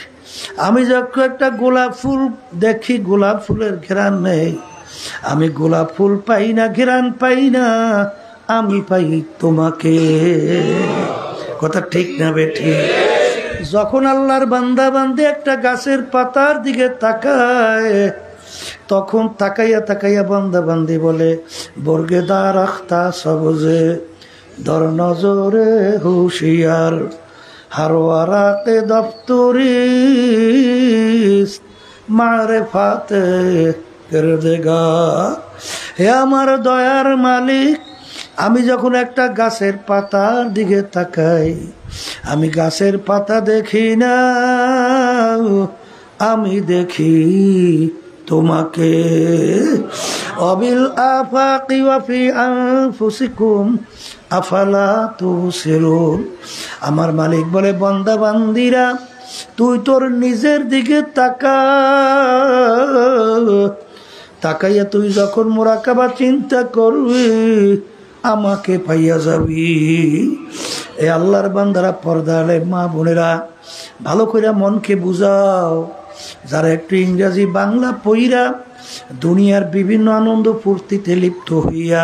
আমি যখন একটা গোলাপ ফুল দেখি, গোলাপ ফুলের ঘ্রাণ নেই, আমি গোলাপ ফুল পাই না, ঘ্রাণ পাই না, আমি পাই তোমাকে। কথা ঠিক না বেঠি? যখন আল্লাহর বান্দা বান্দে একটা গাছের পাতার দিকে তাকায়, তখন তাকাইয়া তাকাইয়া বান্দা বান্দি বলে, বর্গে দারাখতা সবজে দর নজরে হুশিয়ার, হারওয়ারাতে দফতরি মারেফাতে কর দেগা। হে আমার দয়ার মালিক, আমি যখন একটা গাছের পাতার দিকে তাকাই, আমি গাছের পাতা দেখি না, আমি দেখি তোমাকে। অবিল আফাকি ওয়া ফি আনফুসিকুম আফালা তুবসিরুন। আমার মালিক বলে, বান্দা বান্দিরা তুই তোর নিজের দিকে তাকা, তাকাইয়া তুই যখন মুরাকাবা চিন্তা করবি, আমাকে পাইয়া যাবি। এ আল্লাহর বান্দারা, পর্দালে মা বোনেরা, ভালো করে মনকে বুঝাও। যারা একটু ইংরাজি বাংলা পইরা দুনিয়ার বিভিন্ন আনন্দ ফুর্তিতে লিপ্ত হইয়া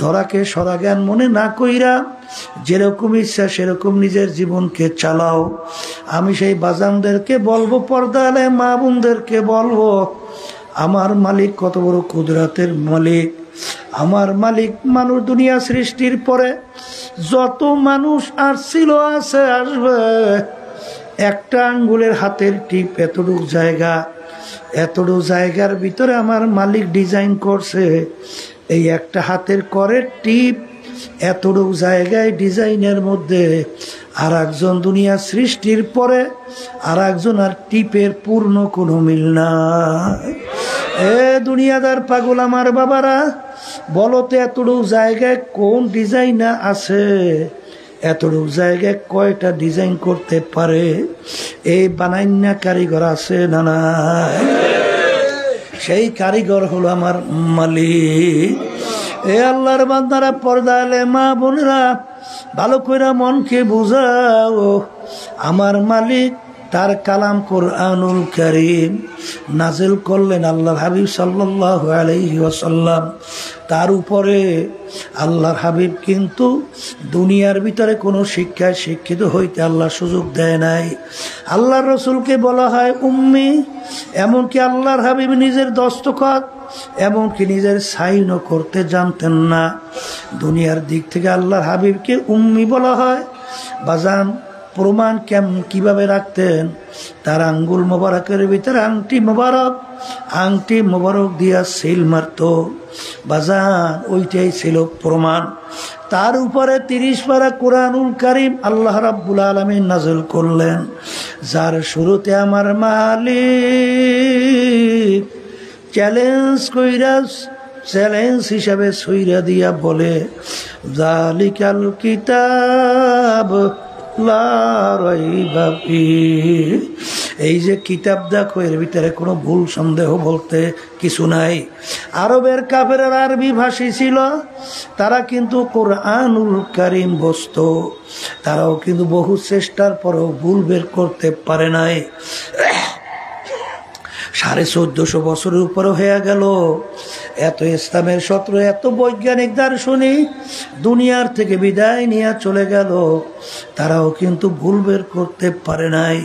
ধরাকে সরা জ্ঞান মনে না কইরা যেরকম ইচ্ছা সেরকম নিজের জীবনকে চালাও। আমি সেই বাজানদেরকে বলবো, পর্দা আলে মা বোনদেরকে বলবো, আমার মালিক কত বড় কুদরতের মালিক। আমার মালিক মানুষ দুনিয়া সৃষ্টির পরে যত মানুষ আসছিল, আছে, আসবে, একটা আঙ্গুলের হাতের টিপ এতটুকু জায়গা, এতটুকু জায়গার ভিতরে আমার মালিক ডিজাইন করছে। এই একটা হাতের করের টিপ এতটুকু জায়গায় ডিজাইনের মধ্যে আর একজন দুনিয়া সৃষ্টির পরে আর একজন আর টিপের পূর্ণ কোনো মিল নাই। এ দুনিয়াদার পাগল আমার বাবারা, বলো তো এতটুকু জায়গায় কোন ডিজাইন আছে? এতটুকু জায়গায় কয়টা ডিজাইন করতে পারে? এই বানাইনা কারিগর আছে না নাই? সেই কারিগর হলো আমার মালিক। এ আল্লাহর বান্দারা, পর্দা আলে মা বোনেরা, ভালো করে মনকে বুঝাও। আমার মালিক তার কালাম কোরআনুল কারীম নাজিল করলেন আল্লাহর হাবিব সাল্লাল্লাহু আলাইহি ওয়াসাল্লাম। তার উপরে আল্লাহর হাবিব কিন্তু দুনিয়ার ভিতরে কোনো শিক্ষায় শিক্ষিত হইতে আল্লাহ সুযোগ দেয় নাই। আল্লাহর রসুলকে বলা হয় উম্মি, এমনকি আল্লাহর হাবিব নিজের দস্তখত এমনকি নিজের সাইনও করতে জানতেন না। দুনিয়ার দিক থেকে আল্লাহর হাবিবকে উম্মি বলা হয়। বাজান, প্রমাণ কিভাবে রাখতেন? তার আঙ্গুল মোবারকের ভিতরে আংটি মোবারক দিয়া সিল মারত। বাজান, ওইটাই ছিল প্রমাণ। তার উপরে 30 পারা কোরআনুল কারীম আল্লাহ রাব্বুল আলামিন নাযিল করলেন, যার শুরুতে আমার মালিক চ্যালেঞ্জ হিসাবে সইরা দিয়া বলে, যালিকাল কিতাব লা রাইবা ফীহ। এই যে কিতাব দেখো, এর ভিতরে কোনো ভুল সন্দেহ বলতে কিছু নাই। আরবের কাফেররা আরবি ভাষী ছিল, তারা কিন্তু কোরআনুল কারীম বুঝত। তারাও কিন্তু বহু চেষ্টার পরেও ভুল বের করতে পারে নাই। 1450 বছরের উপরে হয়ে গেল। এত ইসলামের শত্রু, এত বৈজ্ঞানিক দার্শনিক দুনিয়ার থেকে বিদায় নিয়ে চলে গেল, তারাও কিন্তু ভুল বের করতে পারে নাই।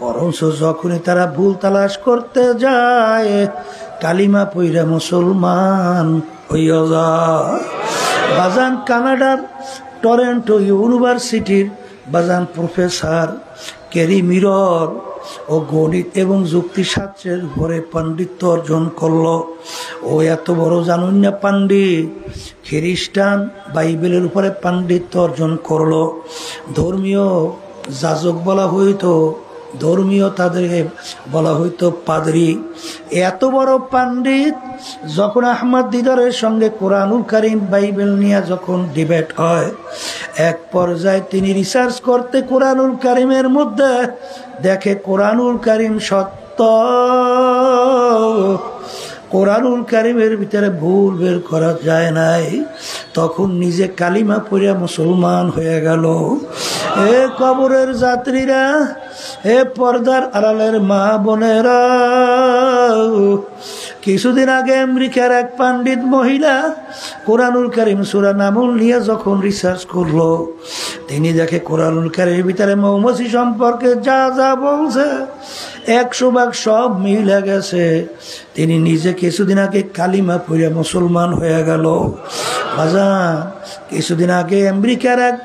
বরঞ্চ যখনই তারা ভুল তালাশ করতে যায়, কালিমা পইরা মুসলমান হইয়া যায়। বাজান, কানাডার টরেন্টো ইউনিভার্সিটির বাজান প্রফেসর কেরি মিরর ও গণিত এবং যুক্তিশাস্ত্রের উপরে পাণ্ডিত্য অর্জন করলো। ও এত বড় জানুন না পাণ্ডিত, খ্রিস্টান বাইবেলের উপরে পাণ্ডিত্য অর্জন করলো। ধর্মীয় যাজক বলা হইতো, ধর্মীয় তাদেরকে বলা হইতো পাদরি। এত বড় পাণ্ডিত, যখন আহমদ দিদারের সঙ্গে কোরআনুল কারীম বাইবেল নিয়ে যখন ডিবেট হয়, এক পর্যায়ে তিনি রিসার্চ করতে কোরআনুল কারীমের মধ্যে দেখে কোরআনুল কারীম সত্য, কোরআনুল কারীমের ভিতরে ভুল বের করা যায় নাই। তখন নিজে কালিমা পড়িয়া মুসলমান হয়ে গেল। এ কবরের যাত্রীরা, এ পর্দার আড়ালের মা বোনেরা, কিছুদিন আগে আমেরিকার এক পাণ্ডিত মহিলা কোরআনুল কারীম সূরা নামল নিয়ে যখন রিসার্চ করলো, তিনি দেখে কোরআনুল কারীমের ভিতরে মৌমাছি সম্পর্কে যা যা বলছে 100% সব মিলে গেছে। তিনি নিজে কিছুদিন আগে কালিমা পড়ে মুসলমান হয়ে গেল। বাজান, কিছুদিন আগে আমেরিকার এক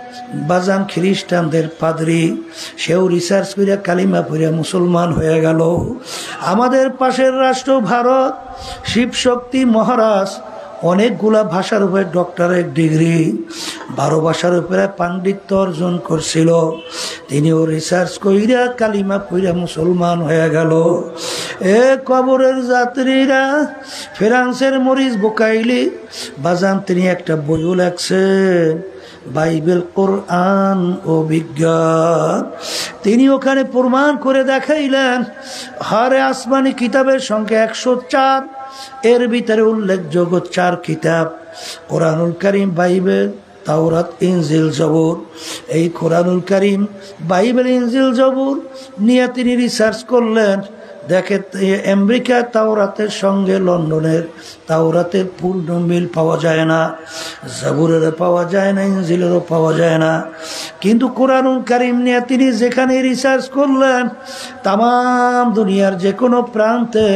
বাজান খ্রিস্টানদের পাদ্রী, সেও রিসার্চ করে কালিমা পড়ে মুসলমান হয়ে গেল। আমাদের পাশের রাষ্ট্র ভারত, শিবশক্তি মহারাজ অনেকগুলা ভাষার উপরে ডক্টরেট ডিগ্রি, 12 ভাষার উপরে পাণ্ডিত্য অর্জন করছিল। তিনিও রিসার্চ কইরা কালিমা পড়ে মুসলমান হয়ে গেল। এ কবরের যাত্রীরা, ফ্রান্সের মরিস বুকাইলি বাজান, তিনি একটা বইও লেখছেন, বাইবেল, কোরআন ও বিজ্ঞান। তিনি ওখানে প্রমাণ করে দেখাইলেন, হারে আসমানি কিতাবের সংখ্যা 104, এর ভিতরে উল্লেখযোগ্য 4 কিতাব, কোরআনুল কারীম, বাইবেল, তাওরাত, ইনজিল, জবুর। এই কোরআনুল কারীম, বাইবেল, ইনজিল, জবুর নিয়ে তিনি রিসার্চ করলেন। দেখে আমেরিকা তাওরাতের সঙ্গে লন্ডনের তাওরাতের পূর্ণ মিল পাওয়া যায় না, জাবুরেরও পাওয়া যায় না, ইনজিলেরও পাওয়া যায় না। কিন্তু কোরআনুল কারীম নিয়ে তিনি যেখানে রিসার্চ করলেন, তামাম দুনিয়ার যে কোনো প্রান্তে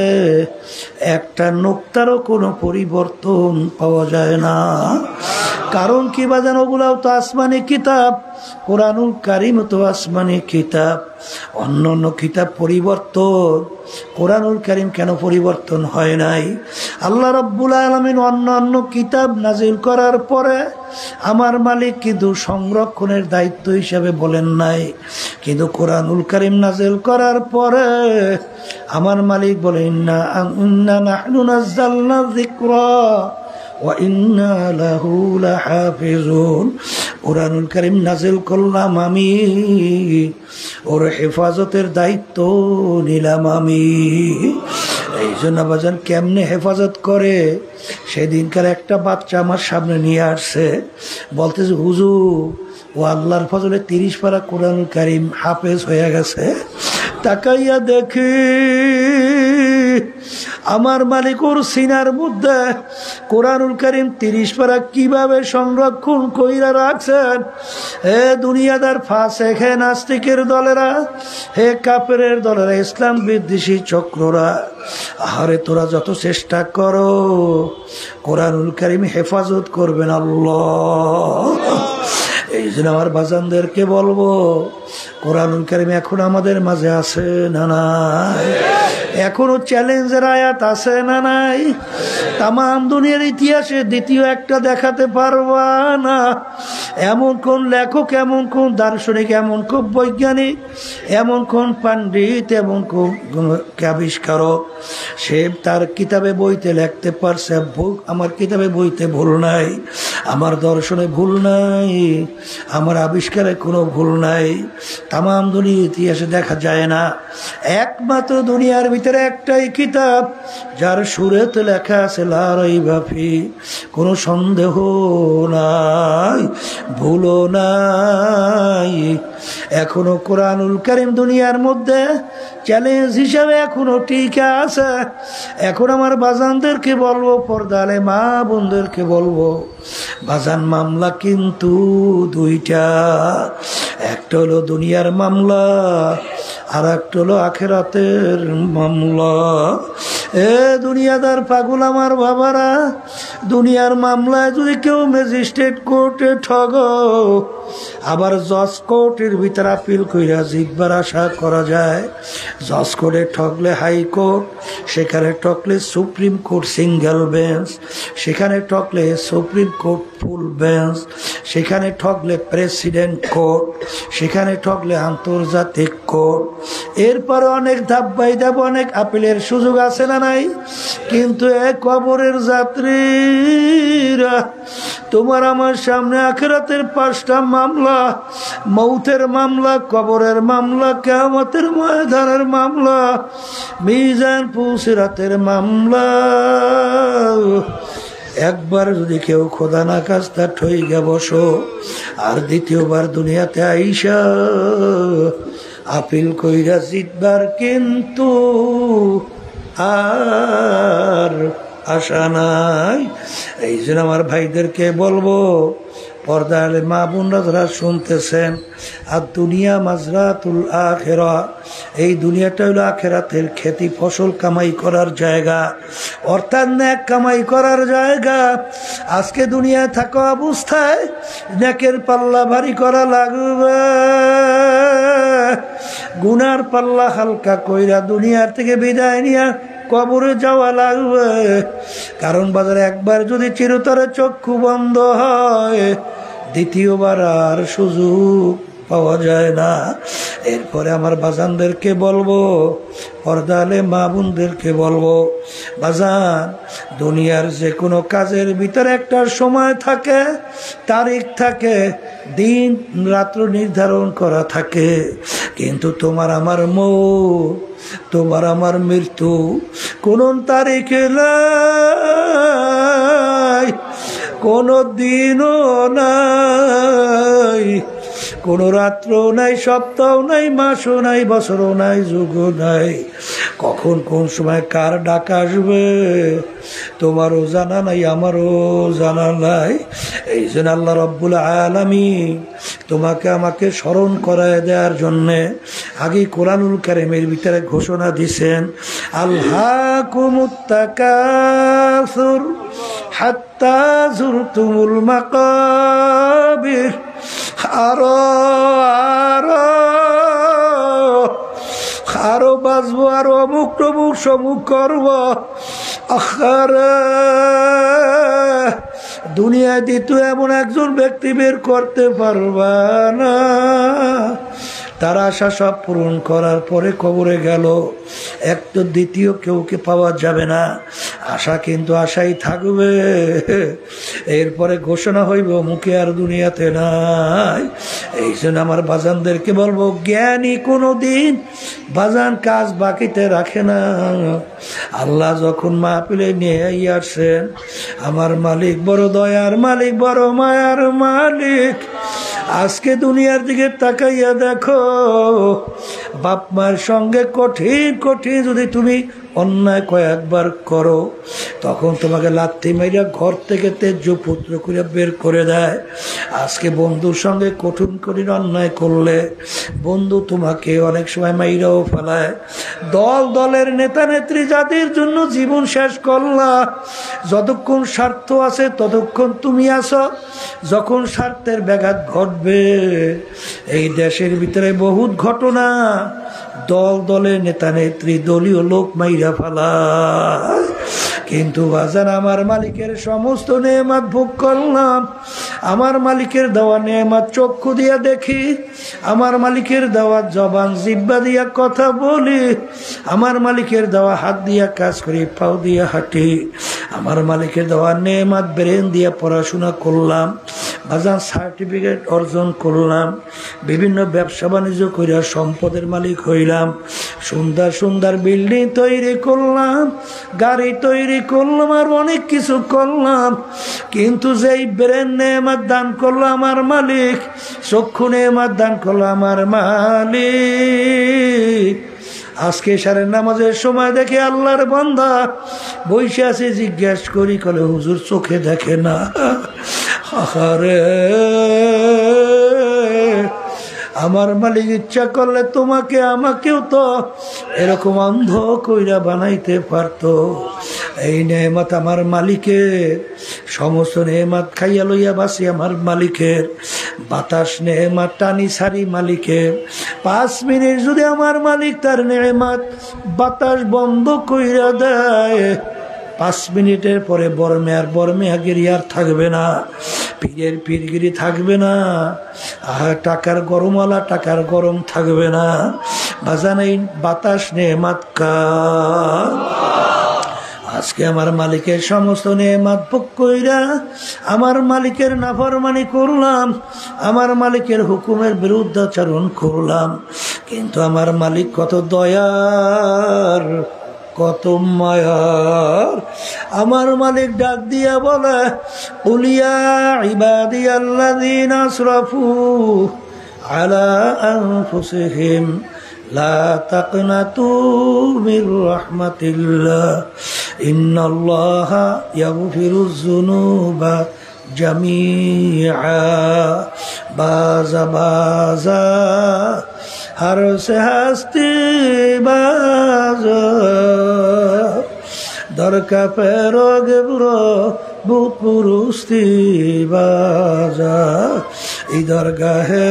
একটা নোক্তারও কোনো পরিবর্তন পাওয়া যায় না। কারণ কি বাজান, ওগুলাও তো আসমানি কিতাব, কোরআনুল কারীম তো আসমানি কিতাব। অন্য অন্য কিতাব পরিবর্তন, কোরআনুল কারীম কেন পরিবর্তন হয় নাই? আল্লাহ রাব্বুল আলামিন অন্য অন্য কিতাব নাজিল করার পরে আমার মালিক কিন্তু সংরক্ষণের দায়িত্ব হিসেবে বলেন নাই, কিন্তু কোরআনুল কারীম নাজিল করার পরে আমার মালিক বলেন, ইন্না নাহনু নাযালনা যিকরা ওয়া ইন্না লাহু লাহাফিজুন। কোরআনুল কারীম নাজিল করলাম আমি, ওর হেফাজতের দায়িত্ব নিলাম আমি। এই জন্য বাজান কেমনে হেফাজত করে, সেদিনকার একটা বাচ্চা আমার সামনে নিয়ে আসছে, বলতেছে হুজুর ও আল্লাহর ফজলে 30 পারা কোরআনুল কারীম হাফেজ হয়ে গেছে। তাকাইয়া দেখি আমার মালিক ওর সিনার মধ্যে কোরআনুল কারীম 30 পারা কিভাবে সংরক্ষণ কইরা রাখছেন। হে দুনিয়াদার ফাসেক, হে নাস্তিকের দলেরা, হে কাফেরের দলেরা, ইসলাম বিদ্বেষী চক্ররা, আরে তোরা যত চেষ্টা করো কোরআনুল কারীম হেফাজত করবেন আল্লাহ। এই জন্য আমার বাজানদেরকে বলবো, কোরআনুল কারীম এখন আমাদের মাঝে আছে না নাই? এখনো চ্যালেঞ্জের আয়াত আছে না নাই? তামাম দুনিয়ার ইতিহাসে দ্বিতীয় একটা দেখাতে পারবা না। এমন কোন লেখক, এমন কোন দার্শনিক, এমন কোন বৈজ্ঞানিক, এমন কোন পণ্ডিত, এমন কোন আবিষ্কারক, সে তার কিতাবে বইতে লিখতে পারছে আমার কিতাবে বইতে ভুল নাই, আমার দর্শনে ভুল নাই, আমার আবিষ্কারে কোনো ভুল নাই। তামাম দুনিয়ার ইতিহাসে দেখা যায় না। একমাত্র দুনিয়ার ভিতরে একটাই কিতাব যার সুরেতে লেখা আছে লা রাইবা ফি, কোনো সন্দেহ নাই, ভুলও নাই। এখনো কোরআনুল কারীম দুনিয়ার মধ্যে চ্যালেঞ্জ হিসাবে এখনো টিকে আছে। এখন আমার বাজানদেরকে বলবো, পর্দালে মা বোনদেরকে বলবো, বাজান মামলা কিন্তু দুইটা, একটা হলো দুনিয়ার মামলা আর একটা হলো আখেরাতের মামলা। এ দুনিয়াদার পাগল আমার বাবারা, দুনিয়ার মামলায় যদি কেউ ম্যাজিস্ট্রেট কোর্টে ঠগ, আবার জজ কোর্টের ভিতরে আপিল কইরা জিতবার আশা করা যায়। জজ কোর্টে ঠকলে হাইকোর্ট, সেখানে ঠকলে সুপ্রিম কোর্ট সিঙ্গেল বেঞ্চ, সেখানে ঠকলে সুপ্রিম কোর্ট ফুল বেঞ্চ, সেখানে ঠকলে প্রেসিডেন্ট কোর্ট, সেখানে ঠকলে আন্তর্জাতিক কোর্ট। এরপরে অনেক ধাপ বাই ধাপ অনেক আপিলের সুযোগ আছে না নাই? কিন্তু এ কবরের যাত্রীরা, তোমার আমার সামনে আখিরাতের 5টা মামলা, মৌতের মামলা, কবরের মামলা, কিয়ামতের ময়দানের মামলা, মিজান পুসিরাতের মামলা। একবার যদি কেউ খোদা না কাজটা ঠইগা বসো, আর দ্বিতীয়বার দুনিয়াতে আইসা আপিল কইরা জিতবার কিন্তু আর আশা নাই। এই জন্য আমার ভাইদেরকে বলবো, পর্দালে মা বোনরা যারা শুনতেছেন, আর দুনিয়া মাজরাতুল আখিরা, এই দুনিয়াটা হলো আখিরাতের খেতি ফসল কামাই করার জায়গা, অর্থাৎ নেক কামাই করার জায়গা। আজকে দুনিয়ায় থাকা অবস্থায় নেকের পাল্লা ভারী করা লাগবে, গুনার পাল্লা হালকা কইরা দুনিয়ার থেকে বিদায় নিয়া কবরে যাওয়া লাগবে। কারণ বাজারে একবার যদি চিরতরে চক্ষু বন্ধ হয়, দ্বিতীয়বার আর সুযোগ পাওয়া যায় না। এরপরে আমার বাজানদেরকে বলবো, পর্দালে মা বোনদেরকে বলবো, বাজান দুনিয়ার যে কোনো কাজের ভিতরে একটা সময় থাকে, তারিখ থাকে, দিন রাত্র নির্ধারণ করা থাকে। কিন্তু তোমার আমার মৌত, তোমার আমার মৃত্যু কোন তারিখে নাই, কোনো দিনও নাই, কোনো রাত্রও নাই, সপ্তাহ নাই, মাসও নাই, বছরও নাই, যুগও নাই। কখন কোন সময় কার ডাক আসবে তোমারও জানা নাই, আমারও জানা নাই। এই জন্য আল্লাহ রাব্বুল আলামিন তোমাকে আমাকে স্মরণ করায় দেওয়ার জন্যে আগে কোরআনুল কারীমের ভিতরে ঘোষণা দিছেন, আলহাকুমুত তাকাসুর হাত্তা যুরতুমুল মাকাবির। আরো বাঁচবো, আরো অমুক টমুক সমুখ করবো। দুনিয়ায় দ্বিতীয় এমন একজন ব্যক্তি বের করতে পারবা না, তার আশা সব পূরণ করার পরে কবরে গেল, এক তো দ্বিতীয় কেউকে পাওয়া যাবে না। আশা কিন্তু আশাই থাকবে, এরপরে ঘোষণা হইব মুখে আর দুনিয়াতে নাই। এই জন্য আমার বাজানদেরকে বলবো, জ্ঞানী কোনো দিন বাজান কাজ বাকিতে রাখে না। আল্লাহ যখন মাহফিলে নিয়ে আসেন, আমার মালিক বড় দয়ার মালিক, বড় মায়ার মালিক। আজকে দুনিয়ার দিকে তাকাইয়া দেখো, বাপ মায়ের সঙ্গে কঠিন কঠিন যদি তুমি অন্যায় কয়েকবার করো, তখন তোমাকে লাথি মাইরা ঘর থেকে তেজ পুত্র করে বের করে দেয়। আজকে বন্ধুর সঙ্গে কঠিন কঠিন অন্যায় করলে বন্ধু তোমাকে অনেক সময় মাইরাও ফেলায়। দল দলের নেতা নেত্রী যাদের জন্য জীবন শেষ করলা, যতক্ষণ স্বার্থ আছে ততক্ষণ তুমি আছো, যখন স্বার্থের ব্যাঘাত ঘটবে, এই দেশের ভিতরে বহুত ঘটনা, দল দলের নেতা নেত্রী দলীয় লোক মাইরা ফেলায়। কিন্তু বাজার আমার মালিকের সমস্ত নেয়ামত ভোগ করলাম, আমার মালিকের দেওয়া নেয়ামত চক্ষু দিয়া দেখি, আমার মালিকের দেওয়া জবান জিহ্বা দিয়া কথা বলি, আমার মালিকের দেওয়া হাত দিয়া কাজ করি, পাও দিয়া হাঁটি, আমার মালিকের দেওয়া নেয়ামত ব্রেন দিয়া পড়াশোনা করলাম, বাজার সার্টিফিকেট অর্জন করলাম, বিভিন্ন ব্যবসা বাণিজ্য করিয়া সম্পদের মালিক হইলাম, সুন্দর সুন্দর বিল্ডিং তৈরি করলাম, গাড়ি তৈরি করলাম, আর অনেক কিছু করলাম। কিন্তু যেই ব্রেন নেয়ামত দান করলো আমার মালিক, চক্ষু নেয়ামত দান করলো আমার মালিক, আজকে সারের নামাজের সময় দেখে আল্লাহর বান্দা বসে আছে, জিজ্ঞেস করি কলে হুজুর চোখে দেখে না। আরে আমার মালিক ইচ্ছা করলে তোমাকে আমাকেও তো এরকম অন্ধ কইরা বানাইতে পারতো। এই নেয়ামত আমার মালিকের, সমস্ত নেয়ামত খাইয়া লইয়া বাসি আমার মালিকের, বাতাস নেয়ামত টানি সারি মালিকের। 5 মিনিট যদি আমার মালিক তার নেয়ামত বাতাস বন্ধ কইরা দেয়, 5 মিনিটের পরে বরমেয়াগিরি আর থাকবে না, পীরের পীরগিরি থাকবে না, টাকার গরমওয়ালা টাকার গরম থাকবে না। বাজান এই বাতাস নেয়ামত কার? আজকে আমার মালিকের সমস্ত নেয়ামত ভোগ কইরা আমার মালিকের নাফরমানি করলাম, আমার মালিকের হুকুমের বিরুদ্ধাচরণ করলাম। কিন্তু আমার মালিক কত দয়ার, কত মায়ার। আমার মালিক ডাক দিয়া বলে, কুলিয়া ইবাদিয়াল্লাযীনা আসরাফু আলা আনফুসিহিম লা তাকনাতু মির রাহমাতিল্লাহ ইন্নাল্লাহা ইয়াগফিরুয যুনুবা জামিআ। বাজা বাজা हर से हस्ती बाजा दर का पैरोगे बुरो भूत पुरुस्ती बाजा इधर गाहे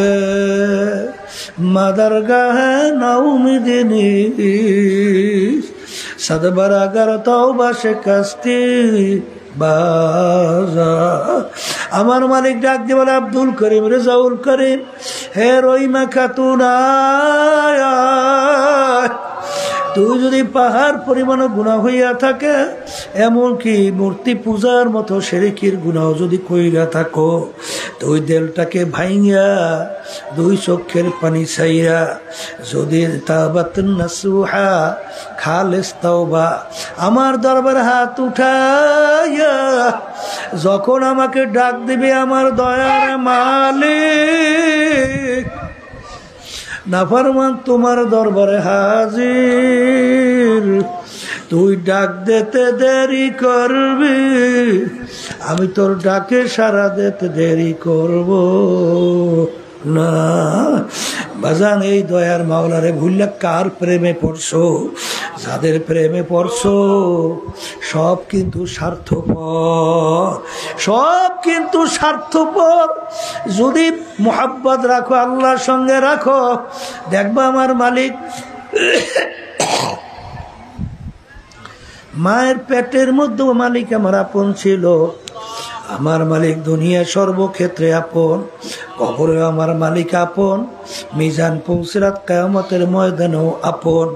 मदर गाहे नाउमिदिनी सदबरागर तौबा शिकस्ती बाजा। আমার মালিক ডাক দিয়ে বলে, আব্দুল করিম, রেজাউল করিম, হে রহিমা খাতুন, তুই যদি পাহাড় পরিমাণ গুনাহ হইয়া থাকে, এমনকি মূর্তি পূজার মতো শিরকির গুনাহ যদি কইরা থাকো, তুই দেলটাকে ভাইঙ্গা 2 চোখের পানি ছাইরা যদি তাওবাতুন নাসুহা খালিস তাওবা আমার দরবারে হাত উঠাইয়া যখন আমাকে ডাক দিবে আমার দয়ার মালিক, নাফরমান তোমার দরবারে হাজির, তুই ডাক দিতে দেরি করবি, আমি তোর ডাকে সাড়া দিতে দেরি করব না। বাজান, এই দয়ার মাওলারে ভুললে কার প্রেমে পড়ছো? যাদের প্রেমে পড়ছো সব কিন্তু স্বার্থপর, সব কিন্তু স্বার্থপর। যদি মোহাব্বত রাখো, আল্লাহর সঙ্গে রাখো, দেখবা আমার মালিক মায়ের পেটের মধ্যে মালিক আমার আপন ছিল। আমার মালিক দুনিয়া সর্বক্ষেত্রে আপন, কবরে আমার মালিক আপন, মিজান পুলসিরাত কিয়ামতের ময়দানেও আপন।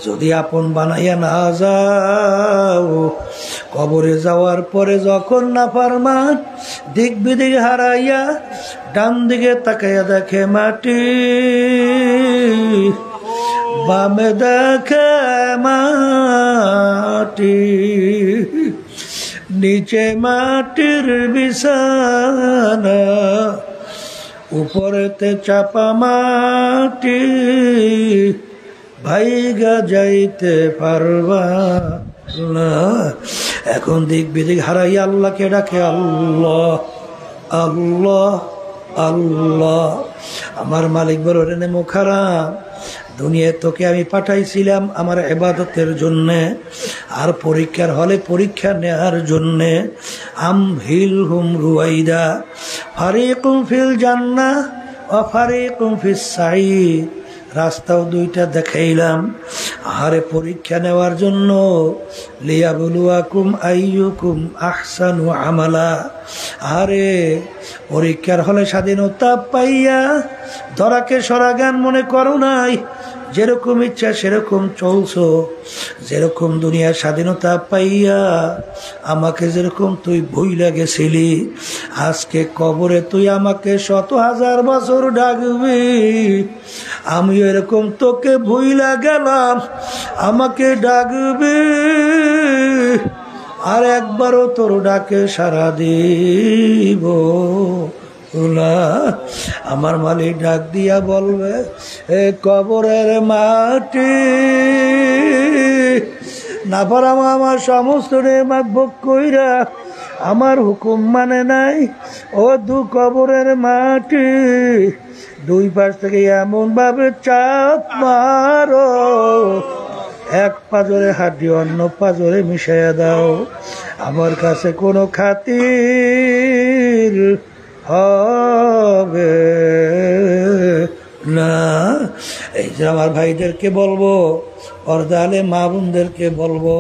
যদি আপন বানাইয়া না যাও, কবরে যাওয়ার পরে যখন নাফরমান দিক বিদিক হারাইয়া ডান দিকে তাকাইয়া দেখে মাটি, বামে দেখে মাটি, নিচে মাটির বিছানা, উপরেতে চাপা মাটি, ভাইগা যাইতে পারবা না। এখন দিক বিদিক হারাই আল্লাহকে ডাকে, আল্লাহ আল্লাহ আল্লাহ। আমার মালিক বড় রে মুখারাম, দুনিয়ায় তোকে আমি পাঠাইছিলাম আমার ইবাদতের জন্যে, আর পরীক্ষার হলে পরীক্ষা নেওয়ার জন্যে। আমহিলহুম রুয়াইদা ফারিকুম ফিল জান্নাহ ওয়া ফারিকুম ফিস সাঈর, রাস্তাও দুইটা দেখাইলাম আরে পরীক্ষা নেওয়ার জন্য। লিয়াবলুয়াকুম আইয়ুকুম আহসানু আমালা, আরে পরীক্ষার হলে স্বাধীনতা পাইয়া ধরাকে সরাগান মনে করো নাই, যেরকম ইচ্ছা সেরকম চলছো, যেরকম দুনিয়ার স্বাধীনতা পাইয়া আমাকে যেরকম তুই ভুইলা গেছিলি, আজকে কবরে তুই আমাকে 100,000 বছর ডাকবি, আমি এরকম তোকে ভুইলা গেলাম, আমাকে ডাকবি, আর একবারও তোর ডাকে সাড়া দিব না। আমার মালিক ডাক দিয়া বলবে, এ কবরের মাটি, নাফরমান আমার সমস্ত নেয়ামত ভোগ কইরা আমার হুকুম মানে নাই, ও দু কবরের মাটি, দুই পাশ থেকে এমন ভাবে চাপ মারো, এক পাজরে হাড্ডি অন্য পাজরে মিশাইয়া দাও, আমার কাছে কোনো খাতির হবে না। এই যে আমার ভাইদেরকে বলবো, পর্দালে মা বোনদেরকে বলবো,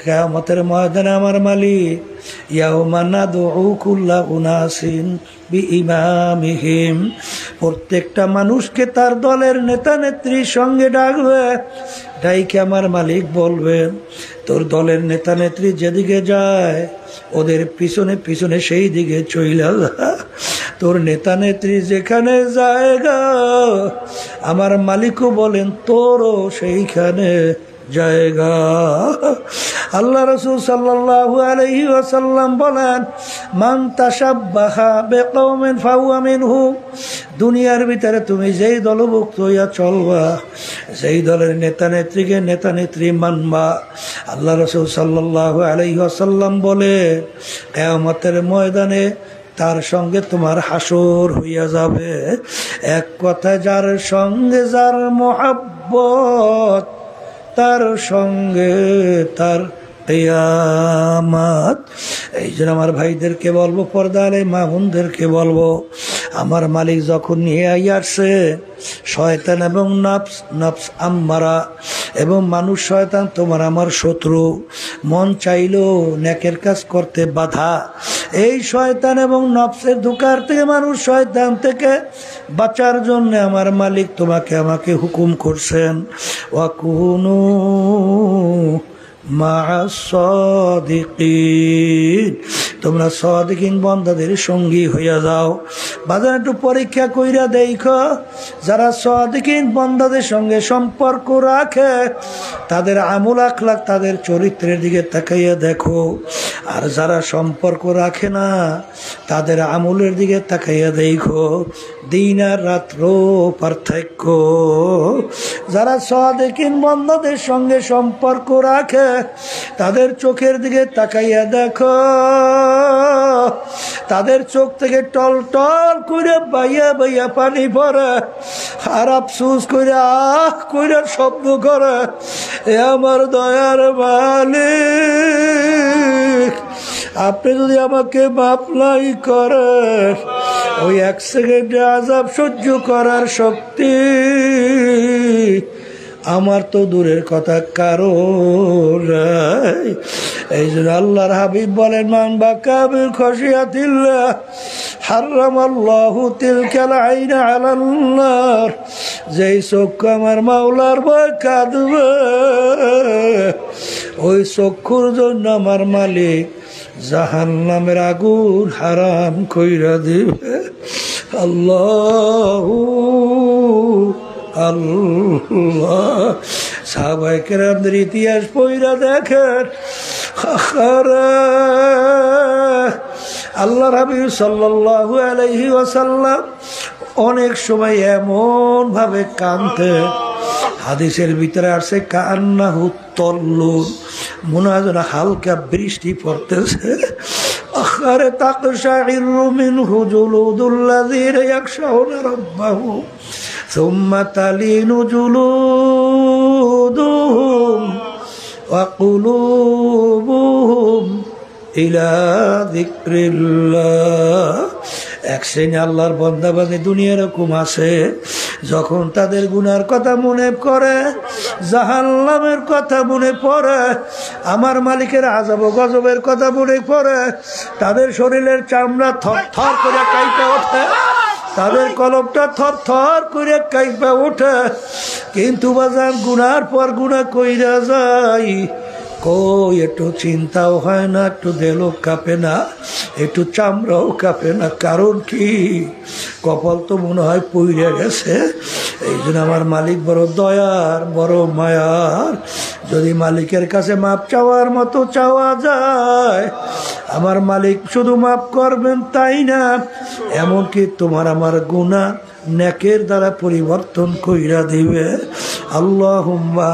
কিয়ামতের ময়দানে আমার মালিক ইয়াউমা নাদউ কুল্লা উনাসিন বিইমামিহিম, প্রত্যেকটা মানুষকে তার দলের নেতা নেত্রীর সঙ্গে ডাকবে, ডাইকে আমার মালিক বলবেন, তোর দলের নেতা নেত্রী যেদিকে যায় ওদের পিছনে পিছনে সেই দিকে চইলা যা, তোর নেতা নেত্রী যেখানে জায়গা আমার মালিকও বলেন তোরও সেইখানে জায়গা। আল্লাহ রাসূল সাল্লাল্লাহু আলাইহি ওয়াসাল্লাম বলেন, মান তাশাব্বাহা বিকওমিন ফাহুয়া মিনহুম, দুনিয়ার ভিতরে তুমি যেই দলভুক্ত হইয়া চলবা, যেই দলের নেতা নেত্রীকে নেতা নেত্রী মানবা, আল্লাহ রাসূল সাল্লাল্লাহু আলাইহি ওয়াসাল্লাম বলে কিয়ামতের ময়দানে তার সঙ্গে তোমার হাসর হইয়া যাবে। এক কথায় যার সঙ্গে যার মোহাব্বত, তার সঙ্গে তার কিয়ামত। এই জন্য আমার ভাইদেরকে বলবো, পর্দালে মা বোনদেরকে বলবো, আমার মালিক যখন নিয়ে আসছে শয়তান এবং নফস, নফস আম্মারা এবং মানুষ শয়তান তোমার আমার শত্রু, মন চাইলো নেকের কাজ করতে বাধা, এই শয়তান এবং নফসের ধোঁকার থেকে মানুষ শয়তান থেকে বাঁচার জন্য আমার মালিক তোমাকে আমাকে হুকুম করছেন, ওয়াকুনু মা'আস সাদিকিন, তোমরা সাদিকিন বান্দাদের সঙ্গী হইয়া যাও। বাজার একটু পরীক্ষা কইরা দেখো, যারা সাদিকিন বান্দাদের সঙ্গে সম্পর্ক রাখে তাদের আমল আখলাক, তাদের চরিত্রের দিকে তাকাইয়া দেখো। আর যারা সম্পর্ক রাখে না তাদের আমলের দিকে তাকাইয়া দেখো। দিন আর রাত্র পার্থক্য। যারা সাদিকিন বান্দাদের সঙ্গে সম্পর্ক রাখে তাদের চোখের দিকে তাকাইয়া দেখো, তাদের চোখ থেকে টল টল করে বাইয়া বাইয়া পানি পড়ে, আর আফসুস করে আহ করে শব্দ করে, এ আমার দয়ার মালিক, আপনি যদি আমাকে মাফ নাই করেন, ওই এক সেকেন্ডে আযাব সহ্য করার শক্তি আমার তো দূরের কথা কারো নাই। এই জন্য আল্লাহর হাবিব বলেন, মান বাকা বিল খাশিয়াতিল্লাহ হারামাল্লাহু তিলকাল আইনা আলান নার। যেই চক্ষু আমার মাওলার ভয় কাঁদবে, ওই চক্ষুর জন্য আমার মালিক জাহান্নামের আগুন হারাম কইরা দিবে। আল্লাহু আল্লাহ। সাহাবায়ে কেরামদের ইতিহাস পড়া দেখেন, আল্লাহর হাবিব সাল্লাল্লাহু আলাইহি ওয়াসাল্লাম অনেক সময় এমন ভাবে কাঁদতেন, হাদিসের ভিতরে আসছে কান্নাহু তল্লুন, মনে হয় যেন হালকা বৃষ্টি পড়তেছে। আখারে তাকশাইরু মিনহু জুলুদুল্লাযীনা ইয়াখশাউনা রাব্বাহুম সুম্মা তালিনু জুলুদুহুম ওয়া কুলুবুহুম ইলা যিকরিল্লাহ। এক শ্রেণী আল্লাহর বান্দা বান্দী দুনিয়া এরকম আছে, যখন তাদের গুনার কথা মনে করে, জাহান্নামের কথা মনে পড়ে, আমার মালিকের আযাব ও গজবের কথা মনে পড়ে, তাদের শরীরের চামড়া থর থর করে কাঁপে ওঠে, তাদের কলবটা থর থর করে কাঁপে ওঠে। কিন্তু বাজার গুনার পর গুনাহ কইরা যায়, কই একটু চিন্তাও হয় না, একটু দেলও কাঁপে না, একটু চামড়াও কাঁপে না। কারণ কি? কপাল তো মনে হয় পইড়ে গেছে। এই জন্য আমার মালিক বড় দয়ার, বড় মায়ার। যদি মালিকের কাছে মাপ চাওয়ার মতো চাওয়া যায়, আমার মালিক শুধু মাফ করবেন তাই না, এমনকি তোমার আমার গুনাহ নেকের দ্বারা পরিবর্তন কইরা দিবে। আল্লাহুম্মা